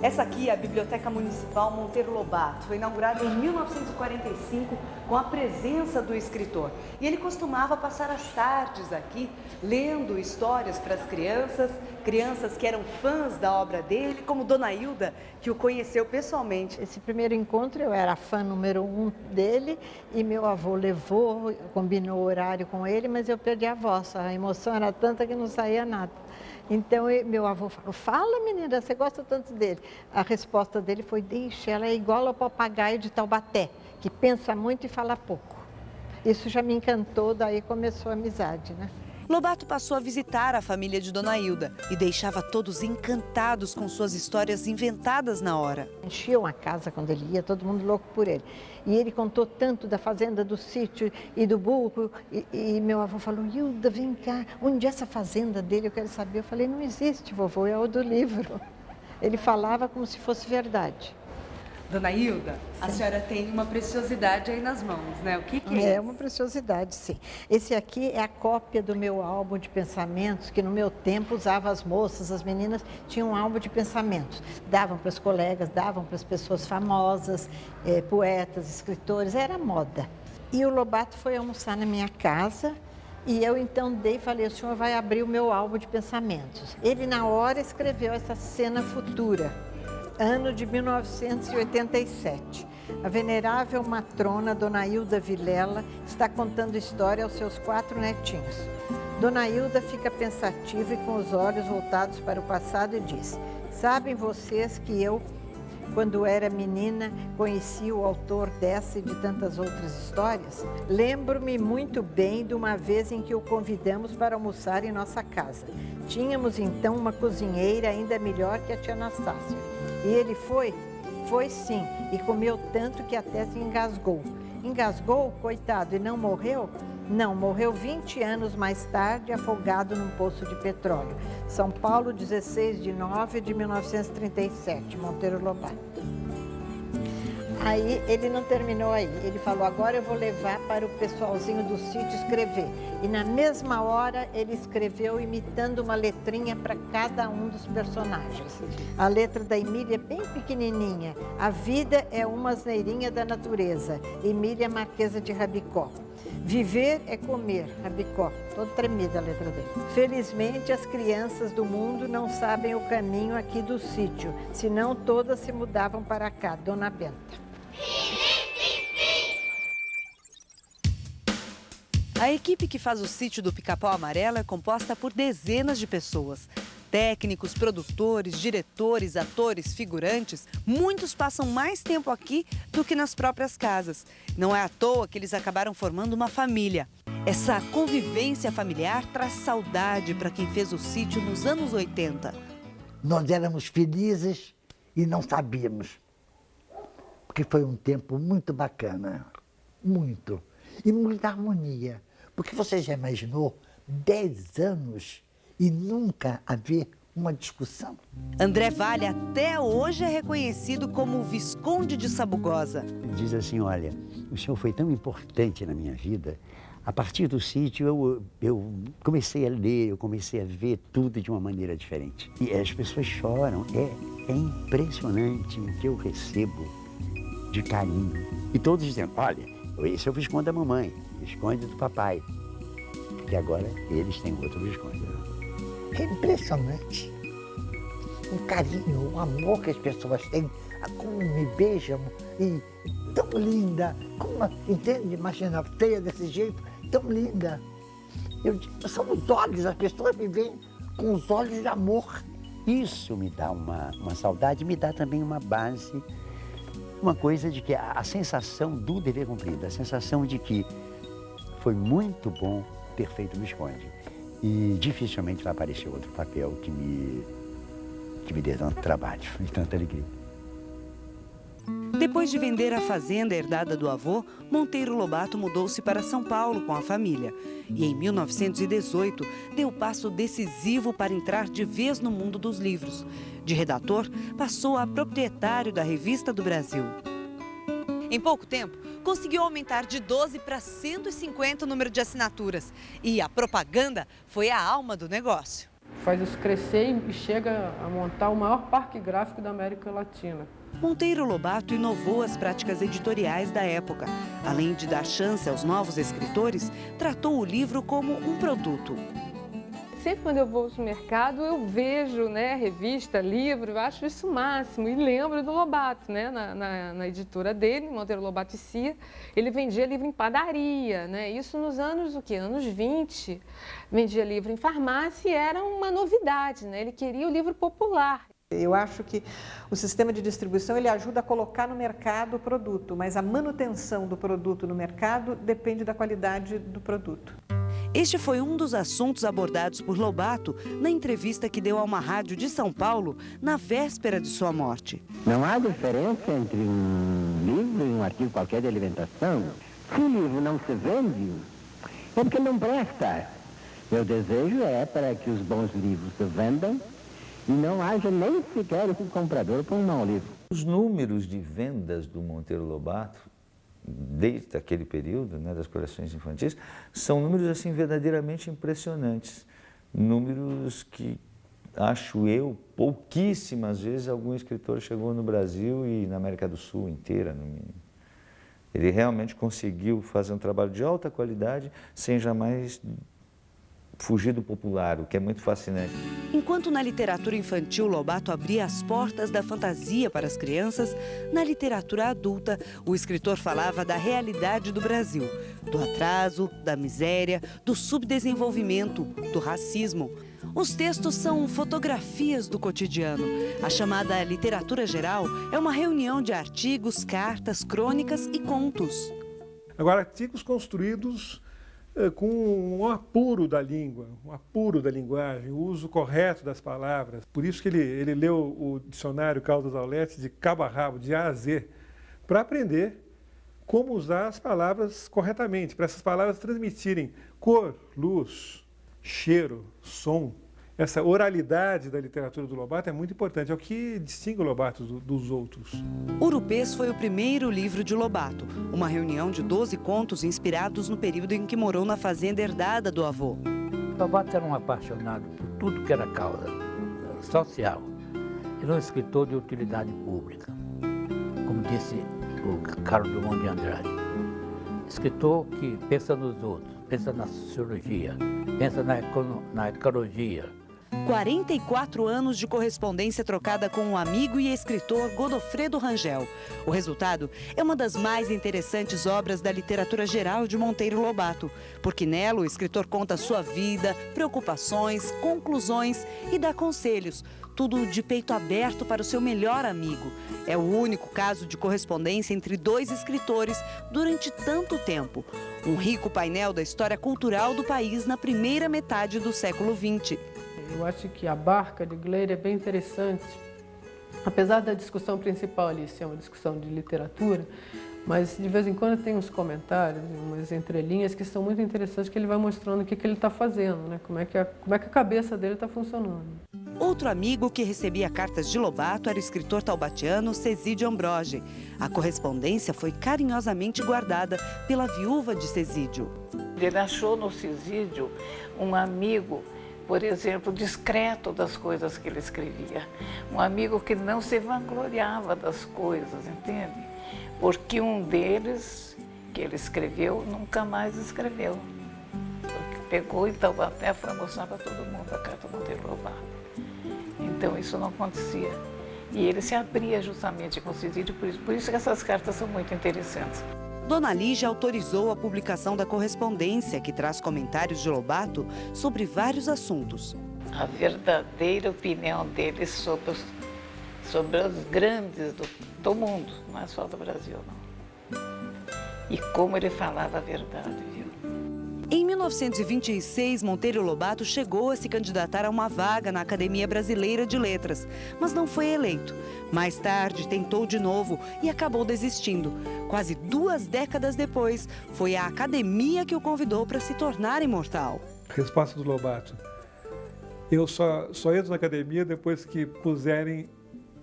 Essa aqui é a Biblioteca Municipal Monteiro Lobato. Foi inaugurada em 1945 com a presença do escritor. E ele costumava passar as tardes aqui lendo histórias para as crianças que eram fãs da obra dele, como Dona Hilda, que o conheceu pessoalmente. Esse primeiro encontro eu era fã número 1 dele e meu avô levou, combinou o horário com ele, mas eu perdi a voz. A emoção era tanta que não saía nada. Então, meu avô falou, fala menina, você gosta tanto dele. A resposta dele foi, deixa, ela é igual ao papagaio de Taubaté, que pensa muito e fala pouco. Isso já me encantou, daí começou a amizade, né? Lobato passou a visitar a família de Dona Hilda e deixava todos encantados com suas histórias inventadas na hora. Enchiam a casa quando ele ia, todo mundo louco por ele. E ele contou tanto da fazenda, do sítio e do burro. E meu avô falou, Hilda, vem cá, onde é essa fazenda dele? Eu quero saber. Eu falei, não existe, vovô, é o do livro. Ele falava como se fosse verdade. Dona Hilda, a senhora tem uma preciosidade aí nas mãos, né? O que é? É uma preciosidade, sim. Esse aqui é a cópia do meu álbum de pensamentos, que no meu tempo usava as moças, as meninas tinham um álbum de pensamentos. Davam para os colegas, davam para as pessoas famosas, poetas, escritores, era moda. E o Lobato foi almoçar na minha casa e eu então falei, o senhor vai abrir o meu álbum de pensamentos. Ele na hora escreveu essa cena futura. Ano de 1987. A venerável matrona Dona Hilda Vilela está contando história aos seus 4 netinhos. Dona Hilda fica pensativa e com os olhos voltados para o passado e diz: sabem vocês que eu, quando era menina, conheci o autor dessa e de tantas outras histórias? Lembro-me muito bem de uma vez em que o convidamos para almoçar em nossa casa. Tínhamos então uma cozinheira ainda melhor que a tia Anastácia. E ele foi? Foi sim, e comeu tanto que até se engasgou. Engasgou, coitado, e não morreu? Não, morreu 20 anos mais tarde, afogado num poço de petróleo. São Paulo, 16 de nove de 1937, Monteiro Lobato. Aí ele não terminou aí, ele falou: agora eu vou levar para o pessoalzinho do sítio escrever. E na mesma hora ele escreveu imitando uma letrinha para cada um dos personagens. A letra da Emília é bem pequenininha. A vida é uma asneirinha da natureza. Emília Marquesa de Rabicó. Viver é comer, Rabicó. Toda tremida a letra dele. Felizmente as crianças do mundo não sabem o caminho aqui do sítio, senão todas se mudavam para cá. Dona Benta. A equipe que faz o Sítio do Pica-Pau Amarelo é composta por dezenas de pessoas. Técnicos, produtores, diretores, atores, figurantes, muitos passam mais tempo aqui do que nas próprias casas. Não é à toa que eles acabaram formando uma família. Essa convivência familiar traz saudade para quem fez o sítio nos anos 80. Nós éramos felizes e não sabíamos. Porque foi um tempo muito bacana, muito. E muita harmonia. Porque você já imaginou 10 anos e nunca haver uma discussão? André Vale até hoje é reconhecido como o Visconde de Sabugosa. Diz assim, olha, o senhor foi tão importante na minha vida. A partir do sítio eu comecei a ler, eu comecei a ver tudo de uma maneira diferente. E as pessoas choram, é impressionante o que eu recebo de carinho. E todos dizendo, olha, esse é o Visconde da mamãe, Visconde do papai. E agora eles têm outro Visconde. É impressionante. O carinho, o amor que as pessoas têm, como me beijam, e tão linda, como, entende? Imagina, feia desse jeito, tão linda. São os olhos, as pessoas me veem com os olhos de amor. Isso me dá uma saudade, me dá também uma base, uma coisa de que a sensação do dever cumprido, a sensação de que foi muito bom ter feito o Visconde. E dificilmente vai aparecer outro papel que me dê tanto trabalho e tanta alegria. Depois de vender a fazenda herdada do avô, Monteiro Lobato mudou-se para São Paulo com a família. E em 1918, deu o passo decisivo para entrar de vez no mundo dos livros. De redator, passou a proprietário da Revista do Brasil. Em pouco tempo, conseguiu aumentar de 12 para 150 o número de assinaturas. E a propaganda foi a alma do negócio. Faz isso crescer e chega a montar o maior parque gráfico da América Latina. Monteiro Lobato inovou as práticas editoriais da época. Além de dar chance aos novos escritores, tratou o livro como um produto. Sempre quando eu vou no mercado, eu vejo, né, revista, livro, eu acho isso o máximo. E lembro do Lobato, né, na editora dele, Monteiro Lobato e Cia, ele vendia livro em padaria, né, isso nos anos, anos 20. Vendia livro em farmácia e era uma novidade, né, ele queria o livro popular. Eu acho que o sistema de distribuição ele ajuda a colocar no mercado o produto, mas a manutenção do produto no mercado depende da qualidade do produto. Este foi um dos assuntos abordados por Lobato na entrevista que deu a uma rádio de São Paulo na véspera de sua morte. Não há diferença entre um livro e um artigo qualquer de alimentação. Se o livro não se vende, é porque não presta. Meu desejo é para que os bons livros se vendam e não haja nem sequer um comprador para um mau livro. Os números de vendas do Monteiro Lobato, desde aquele período, né, das coleções infantis, são números assim verdadeiramente impressionantes. Números que, acho eu, pouquíssimas vezes algum escritor chegou no Brasil e na América do Sul inteira, no mínimo. Ele realmente conseguiu fazer um trabalho de alta qualidade sem jamais fugir do popular, o que é muito fascinante. Enquanto na literatura infantil Lobato abria as portas da fantasia para as crianças, na literatura adulta o escritor falava da realidade do Brasil, do atraso, da miséria, do subdesenvolvimento, do racismo. Os textos são fotografias do cotidiano. A chamada literatura geral é uma reunião de artigos, cartas, crônicas e contos. Agora, artigos construídos com um apuro da língua, um apuro da linguagem, o uso correto das palavras. Por isso que ele leu o dicionário Caldas Aulete de cabo a rabo, de A a Z, para aprender como usar as palavras corretamente, para essas palavras transmitirem cor, luz, cheiro, som. Essa oralidade da literatura do Lobato é muito importante, é o que distingue o Lobato dos outros. Urupês foi o primeiro livro de Lobato, uma reunião de 12 contos inspirados no período em que morou na fazenda herdada do avô. Lobato era um apaixonado por tudo que era causa social. Ele é um escritor de utilidade pública, como disse o Carlos Drummond de Andrade. Escritor que pensa nos outros, pensa na sociologia, pensa na ecologia. 44 anos de correspondência trocada com o amigo e escritor Godofredo Rangel. O resultado é uma das mais interessantes obras da literatura geral de Monteiro Lobato, porque nela o escritor conta sua vida, preocupações, conclusões e dá conselhos, tudo de peito aberto para o seu melhor amigo. É o único caso de correspondência entre dois escritores durante tanto tempo. Um rico painel da história cultural do país na primeira metade do século XX. Eu acho que a Barca de Gleira é bem interessante, apesar da discussão principal ali ser uma discussão de literatura, mas de vez em quando tem uns comentários, umas entrelinhas que são muito interessantes, que ele vai mostrando o que ele está fazendo, né? Como é que a cabeça dele está funcionando. Outro amigo que recebia cartas de Lobato era o escritor taubatiano Cesídio Ambrogi. A correspondência foi carinhosamente guardada pela viúva de Cesídio. Ele achou no Cesídio um amigo, por exemplo, discreto das coisas que ele escrevia. Um amigo que não se vangloriava das coisas, entende? Porque um deles, que ele escreveu, nunca mais escreveu. Porque pegou e até foi mostrar para todo mundo a carta do Monteiro Lobato. Então isso não acontecia. E ele se abria justamente com o Cesídio, por isso que essas cartas são muito interessantes. Dona Lígia autorizou a publicação da correspondência, que traz comentários de Lobato sobre vários assuntos. A verdadeira opinião dele sobre os grandes do mundo, não é só do Brasil, não. E como ele falava a verdade, viu? Em 1926, Monteiro Lobato chegou a se candidatar a uma vaga na Academia Brasileira de Letras, mas não foi eleito. Mais tarde, tentou de novo e acabou desistindo. Quase 2 décadas depois, foi a Academia que o convidou para se tornar imortal. Resposta do Lobato: eu só entro na Academia depois que puserem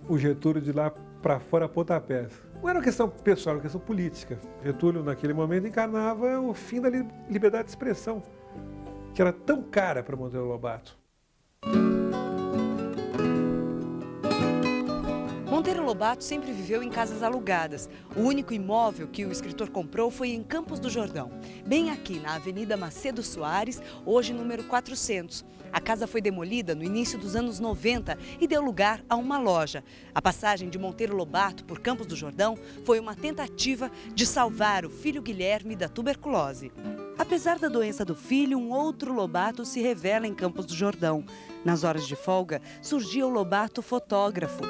o Getúlio de lá para fora a pontapés. Não era uma questão pessoal, era uma questão política. Getúlio, naquele momento, encarnava o fim da liberdade de expressão, que era tão cara para Monteiro Lobato. Monteiro Lobato sempre viveu em casas alugadas. O único imóvel que o escritor comprou foi em Campos do Jordão, bem aqui na Avenida Macedo Soares, hoje número 400. A casa foi demolida no início dos anos 90 e deu lugar a uma loja. A passagem de Monteiro Lobato por Campos do Jordão foi uma tentativa de salvar o filho Guilherme da tuberculose. Apesar da doença do filho, um outro Lobato se revela em Campos do Jordão. Nas horas de folga, surgia o Lobato fotógrafo.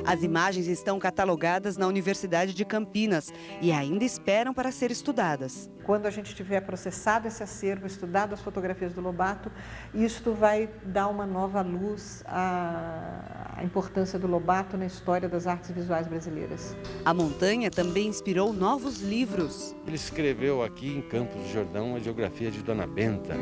As imagens estão catalogadas na Universidade de Campinas e ainda esperam para ser estudadas. Quando a gente tiver processado esse acervo, estudado as fotografias do Lobato, isto vai dar uma nova luz à importância do Lobato na história das artes visuais brasileiras. A montanha também inspirou novos livros. Ele escreveu aqui em Campos do Jordão a geografia de Dona Benta.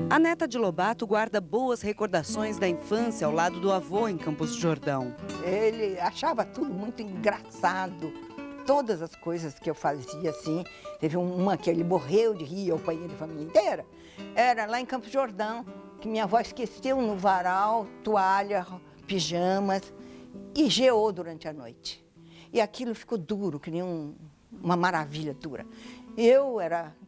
A neta de Lobato guarda boas recordações da infância ao lado do avô em Campos do Jordão. Ele achava tudo muito engraçado. Todas as coisas que eu fazia, assim, teve uma que ele morreu de rir, eu apanhei a família inteira, era lá em Campos do Jordão, que minha avó esqueceu no varal, toalha, pijamas, e geou durante a noite. E aquilo ficou duro, que nem uma maravilha dura.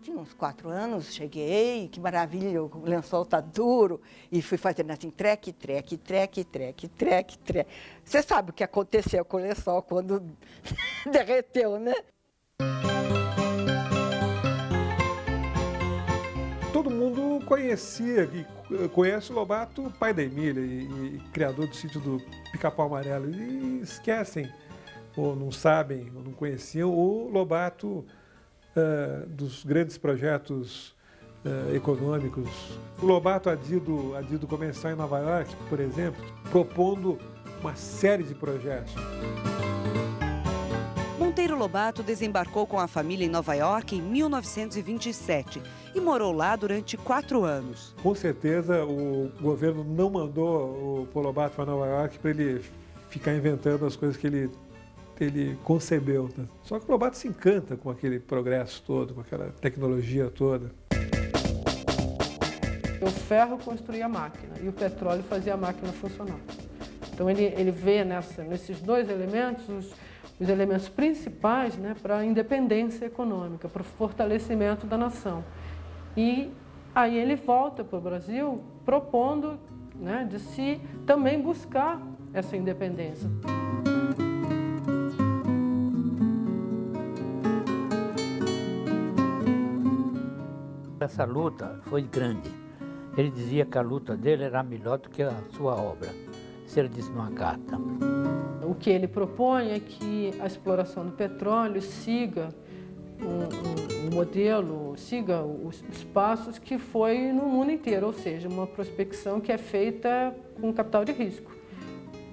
Tinha uns 4 anos, cheguei, que maravilha, o lençol tá duro, e fui fazendo assim, treque, treque, treque, treque, treque, treque. Você sabe o que aconteceu com o lençol quando derreteu, né? Todo mundo conhece o Lobato, pai da Emília e criador do sítio do Pica-Pau Amarelo, e esquecem, ou não sabem, ou não conheciam o Lobato dos grandes projetos econômicos. O Lobato Adido começou em Nova York, por exemplo, propondo uma série de projetos. Monteiro Lobato desembarcou com a família em Nova York em 1927 e morou lá durante 4 anos. Com certeza o governo não mandou o Paulo Lobato para Nova York para ele ficar inventando as coisas que ele concebeu. Né? Só que o Lobato se encanta com aquele progresso todo, com aquela tecnologia toda. O ferro construía a máquina e o petróleo fazia a máquina funcionar. Então ele vê nesses dois elementos os elementos principais, né, para a independência econômica, para o fortalecimento da nação. E aí ele volta para o Brasil propondo, né, de se também buscar essa independência. Essa luta foi grande. Ele dizia que a luta dele era melhor do que a sua obra. Isso ele disse numa carta. O que ele propõe é que a exploração do petróleo siga um modelo, siga os passos que foi no mundo inteiro, ou seja, uma prospecção que é feita com capital de risco.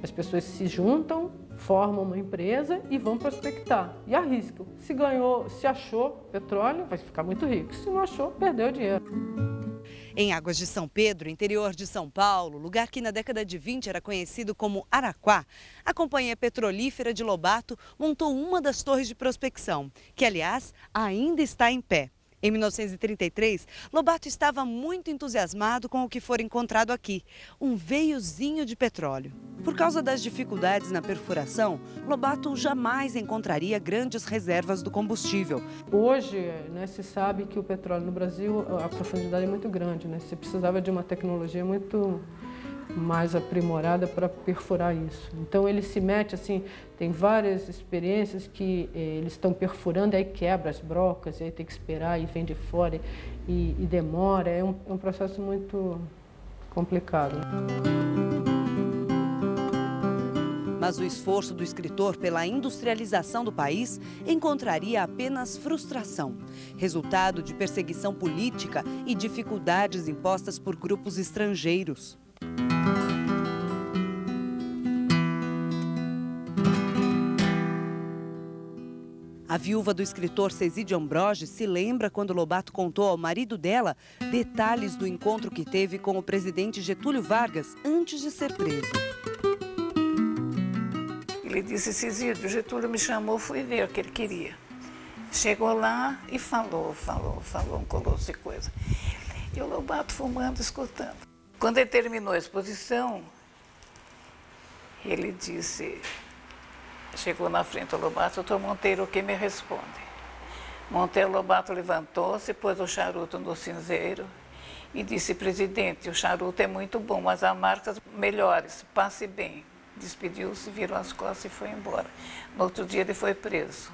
As pessoas se juntam, formam uma empresa e vão prospectar e arriscam. Se achou petróleo, vai ficar muito rico. Se não achou, perdeu o dinheiro. Em Águas de São Pedro, interior de São Paulo, lugar que na década de 20 era conhecido como Araquá, a Companhia Petrolífera de Lobato montou uma das torres de prospecção, que, aliás, ainda está em pé. Em 1933, Lobato estava muito entusiasmado com o que for encontrado aqui, um veiozinho de petróleo. Por causa das dificuldades na perfuração, Lobato jamais encontraria grandes reservas do combustível. Hoje, né, se sabe que o petróleo no Brasil, a profundidade é muito grande, né? Se precisava de uma tecnologia muito mais aprimorada para perfurar isso. Então ele se mete assim, tem várias experiências que eles estão perfurando, aí quebra as brocas, e aí tem que esperar e vem de fora e demora, é um processo muito complicado. Mas o esforço do escritor pela industrialização do país encontraria apenas frustração, resultado de perseguição política e dificuldades impostas por grupos estrangeiros. A viúva do escritor Cezide Ambrogi se lembra quando Lobato contou ao marido dela detalhes do encontro que teve com o presidente Getúlio Vargas antes de ser preso. Ele disse, Cezide, o Getúlio me chamou, fui ver o que ele queria. Chegou lá e falou um colosso de coisa. E o Lobato fumando, escutando. Quando ele terminou a exposição, ele disse... Chegou na frente do Lobato, doutor Monteiro, o que me responde? Monteiro Lobato levantou-se, pôs o charuto no cinzeiro e disse, presidente, o charuto é muito bom, mas há marcas melhores, passe bem. Despediu-se, virou as costas e foi embora. No outro dia ele foi preso.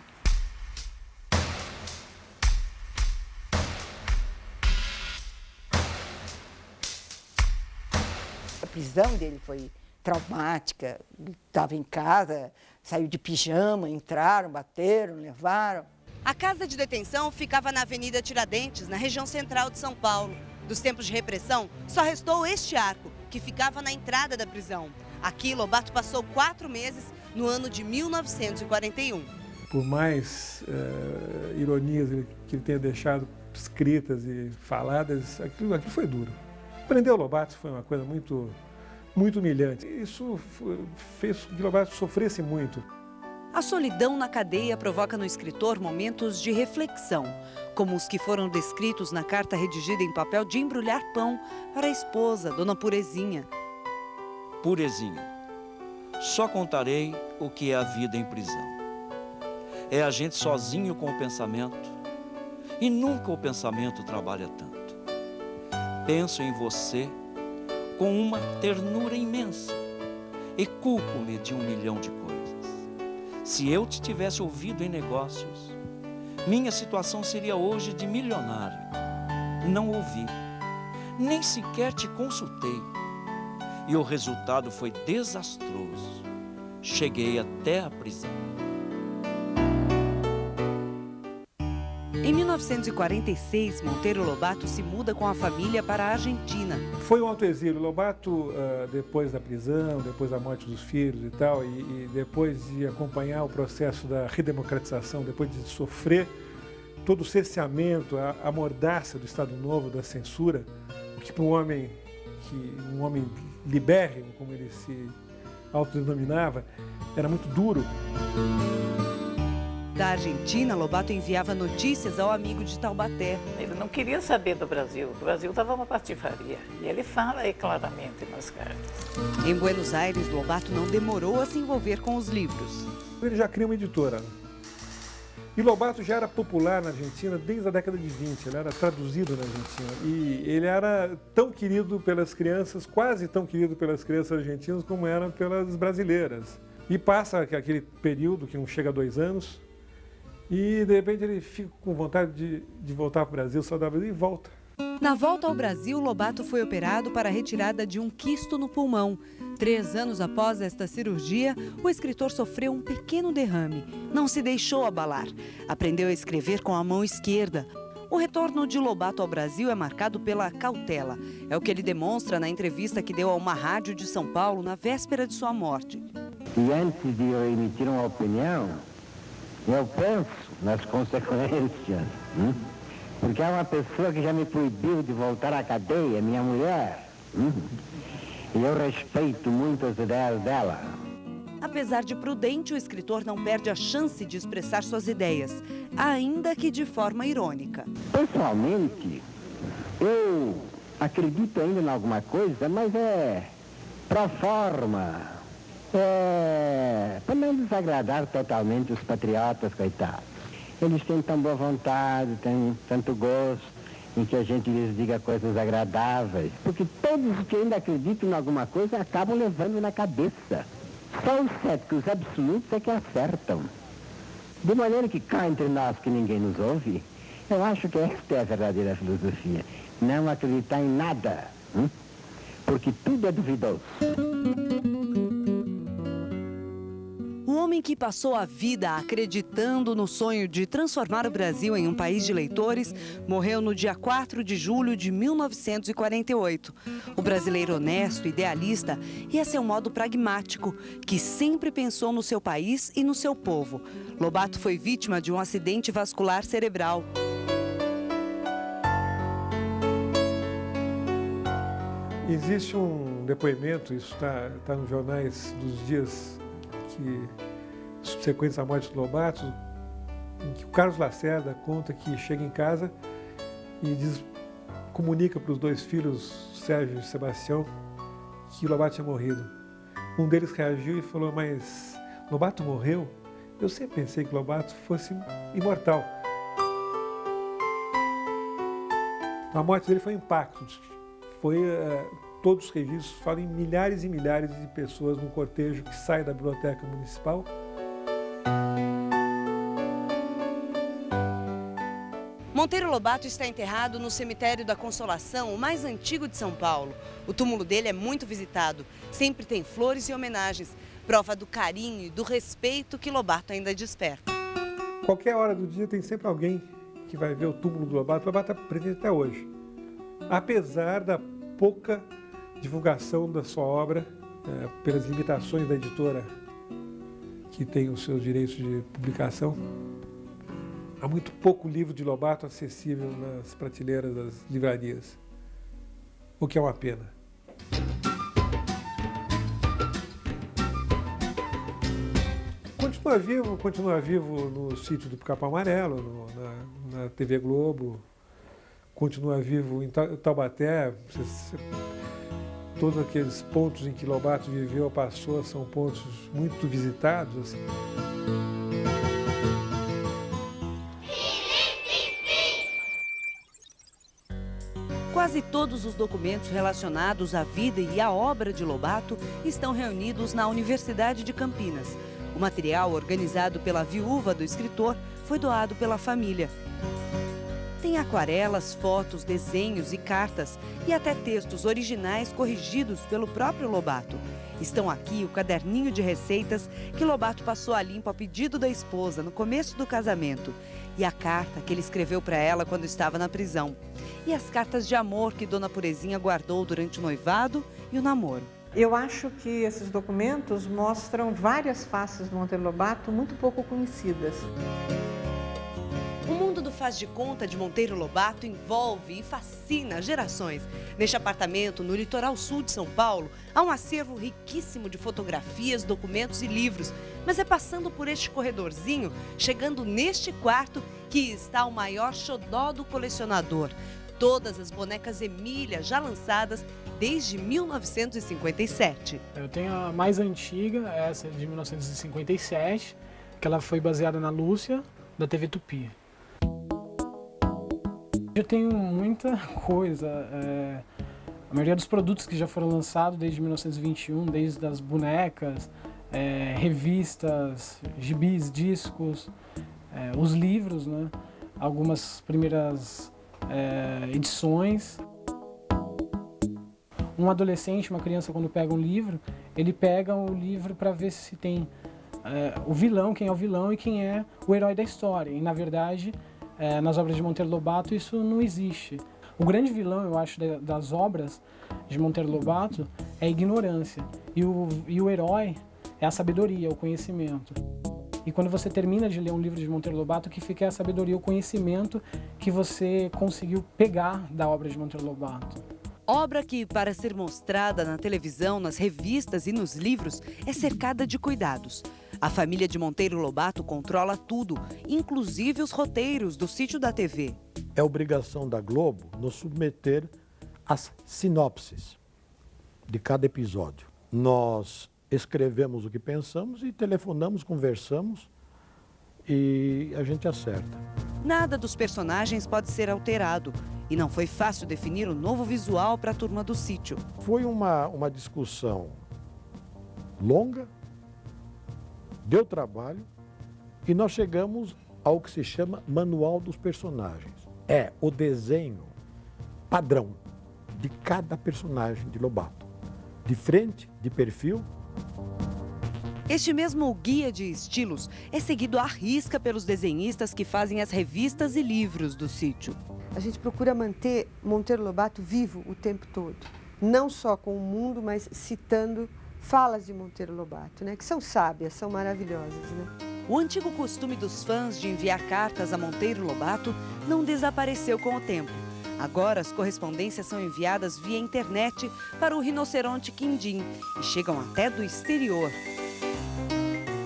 A prisão dele foi traumática, ele estava em casa, saiu de pijama, entraram, bateram, levaram. A casa de detenção ficava na Avenida Tiradentes, na região central de São Paulo. Dos tempos de repressão, só restou este arco, que ficava na entrada da prisão. Aqui, Lobato passou 4 meses no ano de 1941. Por mais ironias que ele tenha deixado escritas e faladas, aquilo foi duro. Prender o Lobato foi uma coisa muito humilhante. Isso fez com que Lobato sofresse muito. A solidão na cadeia provoca no escritor momentos de reflexão, como os que foram descritos na carta redigida em papel de embrulhar pão para a esposa, Dona Purezinha. Purezinha, só contarei o que é a vida em prisão. é a gente sozinho com o pensamento, e nunca o pensamento trabalha tanto. Penso em você com uma ternura imensa e culpo-me de 1 milhão de coisas. Se eu te tivesse ouvido em negócios, minha situação seria hoje de milionário. Não ouvi, nem sequer te consultei, e o resultado foi desastroso. Cheguei até a prisão. Em 1946, Monteiro Lobato se muda com a família para a Argentina. Foi um autoexílio. Lobato, depois da prisão, depois da morte dos filhos e tal, e depois de acompanhar o processo da redemocratização, depois de sofrer todo o cerceamento, a mordaça do Estado Novo, da censura, o que para um homem libérrimo, como ele se autodenominava, era muito duro. Da Argentina, Lobato enviava notícias ao amigo de Taubaté. Ele não queria saber do Brasil. O Brasil estava uma patifaria. E ele fala aí claramente nas cartas. Em Buenos Aires, Lobato não demorou a se envolver com os livros. Ele já cria uma editora. E Lobato já era popular na Argentina desde a década de 20. Ele era traduzido na Argentina. E ele era tão querido pelas crianças, quase tão querido pelas crianças argentinas como era pelas brasileiras. E passa aquele período, que não chega a 2 anos, e, de repente, ele fica com vontade de voltar para o Brasil, saudável, e volta. Na volta ao Brasil, Lobato foi operado para a retirada de um quisto no pulmão. 3 anos após esta cirurgia, o escritor sofreu um pequeno derrame. Não se deixou abalar. Aprendeu a escrever com a mão esquerda. O retorno de Lobato ao Brasil é marcado pela cautela. É o que ele demonstra na entrevista que deu a uma rádio de São Paulo na véspera de sua morte. E antes de eu emitir uma opinião, eu penso nas consequências, porque há uma pessoa que já me proibiu de voltar à cadeia, minha mulher, e eu respeito muito as ideias dela. Apesar de prudente, o escritor não perde a chance de expressar suas ideias, ainda que de forma irônica. Pessoalmente, eu acredito ainda em alguma coisa, mas é pro forma. Para não desagradar totalmente os patriotas, coitados. Eles têm tão boa vontade, têm tanto gosto em que a gente lhes diga coisas agradáveis, porque todos que ainda acreditam em alguma coisa acabam levando na cabeça. Só os céticos absolutos é que acertam. De maneira que cá entre nós que ninguém nos ouve, eu acho que esta é a verdadeira filosofia. Não acreditar em nada, porque tudo é duvidoso. O homem que passou a vida acreditando no sonho de transformar o Brasil em um país de leitores, morreu no dia 4 de julho de 1948. O brasileiro honesto, idealista e a seu modo pragmático, que sempre pensou no seu país e no seu povo. Lobato foi vítima de um acidente vascular cerebral. Existe um depoimento, isso está nos jornais dos dias subsequentes à morte do Lobato, em que o Carlos Lacerda conta que chega em casa e comunica para os 2 filhos, Sérgio e Sebastião, que o Lobato tinha morrido. Um deles reagiu e falou: mas Lobato morreu? Eu sempre pensei que Lobato fosse imortal. A morte dele foi um impacto. Todos os registros falam em milhares e milhares de pessoas num cortejo que sai da biblioteca municipal. Monteiro Lobato está enterrado no cemitério da Consolação, o mais antigo de São Paulo. O túmulo dele é muito visitado, sempre tem flores e homenagens, prova do carinho e do respeito que Lobato ainda desperta. Qualquer hora do dia tem sempre alguém que vai ver o túmulo do Lobato. O Lobato está presente até hoje. Apesar da pouca divulgação da sua obra, pelas limitações da editora que tem os seus direitos de publicação, há muito pouco livro de Lobato acessível nas prateleiras das livrarias, o que é uma pena. Continua vivo no sítio do Capão Amarelo, na TV Globo, continua vivo em Taubaté. Todos aqueles pontos em que Lobato viveu, passou, são pontos muito visitados. Assim. Quase todos os documentos relacionados à vida e à obra de Lobato estão reunidos na Universidade de Campinas. O material, organizado pela viúva do escritor, foi doado pela família. Tem aquarelas, fotos, desenhos e cartas, e até textos originais corrigidos pelo próprio Lobato. Estão aqui o caderninho de receitas que Lobato passou a limpo a pedido da esposa no começo do casamento, e a carta que ele escreveu para ela quando estava na prisão, e as cartas de amor que Dona Purezinha guardou durante o noivado e o namoro. Eu acho que esses documentos mostram várias faces do Monteiro Lobato muito pouco conhecidas. O mundo do faz de conta de Monteiro Lobato envolve e fascina gerações. Neste apartamento, no litoral sul de São Paulo, há um acervo riquíssimo de fotografias, documentos e livros. Mas é passando por este corredorzinho, chegando neste quarto, que está o maior xodó do colecionador. Todas as bonecas Emília já lançadas desde 1957. Eu tenho a mais antiga, essa de 1957, que ela foi baseada na Lúcia, da TV Tupi. Eu tenho muita coisa. A maioria dos produtos que já foram lançados desde 1921, desde as bonecas, revistas, gibis, discos, os livros, né? Algumas primeiras edições. Um adolescente, uma criança, quando pega um livro, ele pega o livro para ver se tem o vilão, quem é o vilão e quem é o herói da história. E, na verdade, nas obras de Monteiro Lobato isso não existe. O grande vilão, eu acho, das obras de Monteiro Lobato é a ignorância. E o herói é a sabedoria, o conhecimento. E quando você termina de ler um livro de Monteiro Lobato, o que fica é a sabedoria, o conhecimento que você conseguiu pegar da obra de Monteiro Lobato. Obra que, para ser mostrada na televisão, nas revistas e nos livros, é cercada de cuidados. A família de Monteiro Lobato controla tudo, inclusive os roteiros do Sítio da TV. É obrigação da Globo nos submeter às sinopses de cada episódio. Nós escrevemos o que pensamos e telefonamos, conversamos e a gente acerta. Nada dos personagens pode ser alterado. E não foi fácil definir o novo visual para a turma do sítio. Foi uma discussão longa, deu trabalho e nós chegamos ao que se chama Manual dos Personagens. É o desenho padrão de cada personagem de Lobato, de frente, de perfil. Este mesmo guia de estilos é seguido à risca pelos desenhistas que fazem as revistas e livros do sítio. A gente procura manter Monteiro Lobato vivo o tempo todo, não só com o mundo, mas citando falas de Monteiro Lobato, né? Que são sábias, são maravilhosas, né? O antigo costume dos fãs de enviar cartas a Monteiro Lobato não desapareceu com o tempo. Agora as correspondências são enviadas via internet para o rinoceronte Quindim e chegam até do exterior.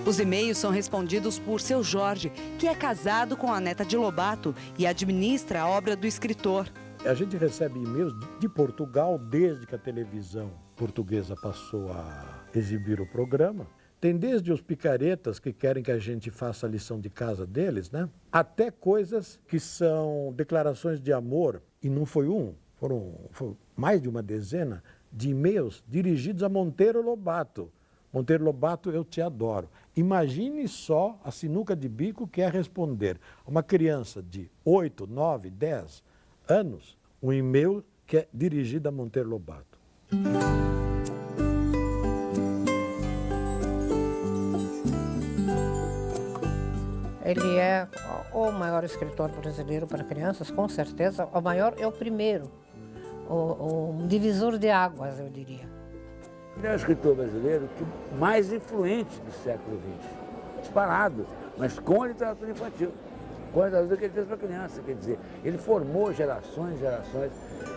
Os e-mails são respondidos por seu Jorge, que é casado com a neta de Lobato e administra a obra do escritor. A gente recebe e-mails de Portugal desde que a televisão portuguesa passou a exibir o programa. Tem desde os picaretas que querem que a gente faça a lição de casa deles, né? Até coisas que são declarações de amor, e não foi um, foram mais de uma dezena de e-mails dirigidos a Monteiro Lobato. Monteiro Lobato, eu te adoro. Imagine só a sinuca de bico que é responder a uma criança de 8, 9, 10 anos um e-mail que é dirigido a Monteiro Lobato. Ele é o maior escritor brasileiro para crianças, com certeza. O maior é o primeiro, o divisor de águas, eu diria. Ele é o escritor brasileiro mais influente do século XX, disparado, mas com a literatura infantil, com a literatura que ele fez para criança, quer dizer, ele formou gerações e gerações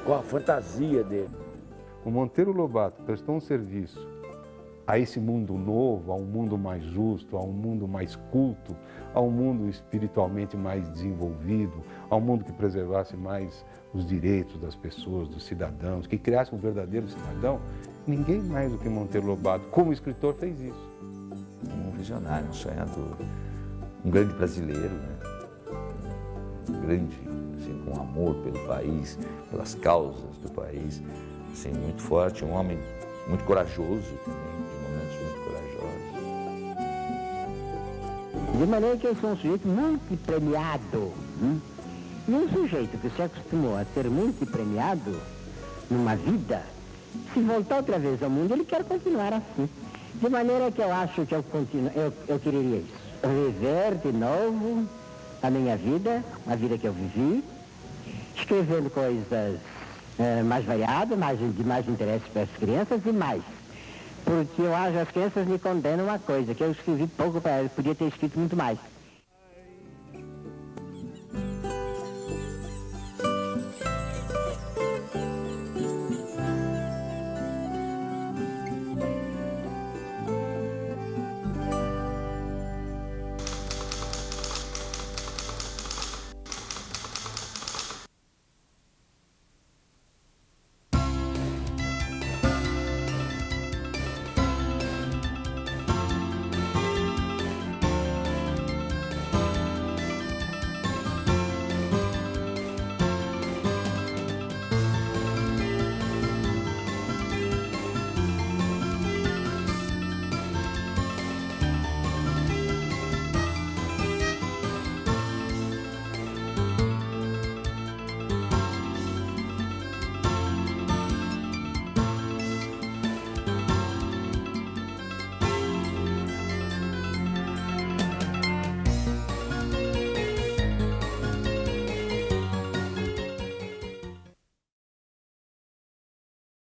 com a fantasia dele. O Monteiro Lobato prestou um serviço a esse mundo novo, a um mundo mais justo, a um mundo mais culto, a um mundo espiritualmente mais desenvolvido, a um mundo que preservasse mais os direitos das pessoas, dos cidadãos, que criasse um verdadeiro cidadão. Ninguém mais do que Monteiro Lobato, como escritor, fez isso. Um visionário, um sonhador, um grande brasileiro, né? Um grande assim, com amor pelo país, pelas causas do país, assim, muito forte, um homem muito corajoso também, de momentos muito corajosos. De maneira que eu sou um sujeito multipremiado. E um sujeito que se acostumou a ser multipremiado numa vida, se voltar outra vez ao mundo, ele quer continuar assim. De maneira que eu acho que eu quereria isso. Viver de novo a minha vida, a vida que eu vivi, escrevendo coisas mais variadas, de mais interesse para as crianças e mais. Porque eu acho que as crianças me condenam uma coisa, que eu escrevi pouco para elas, podia ter escrito muito mais.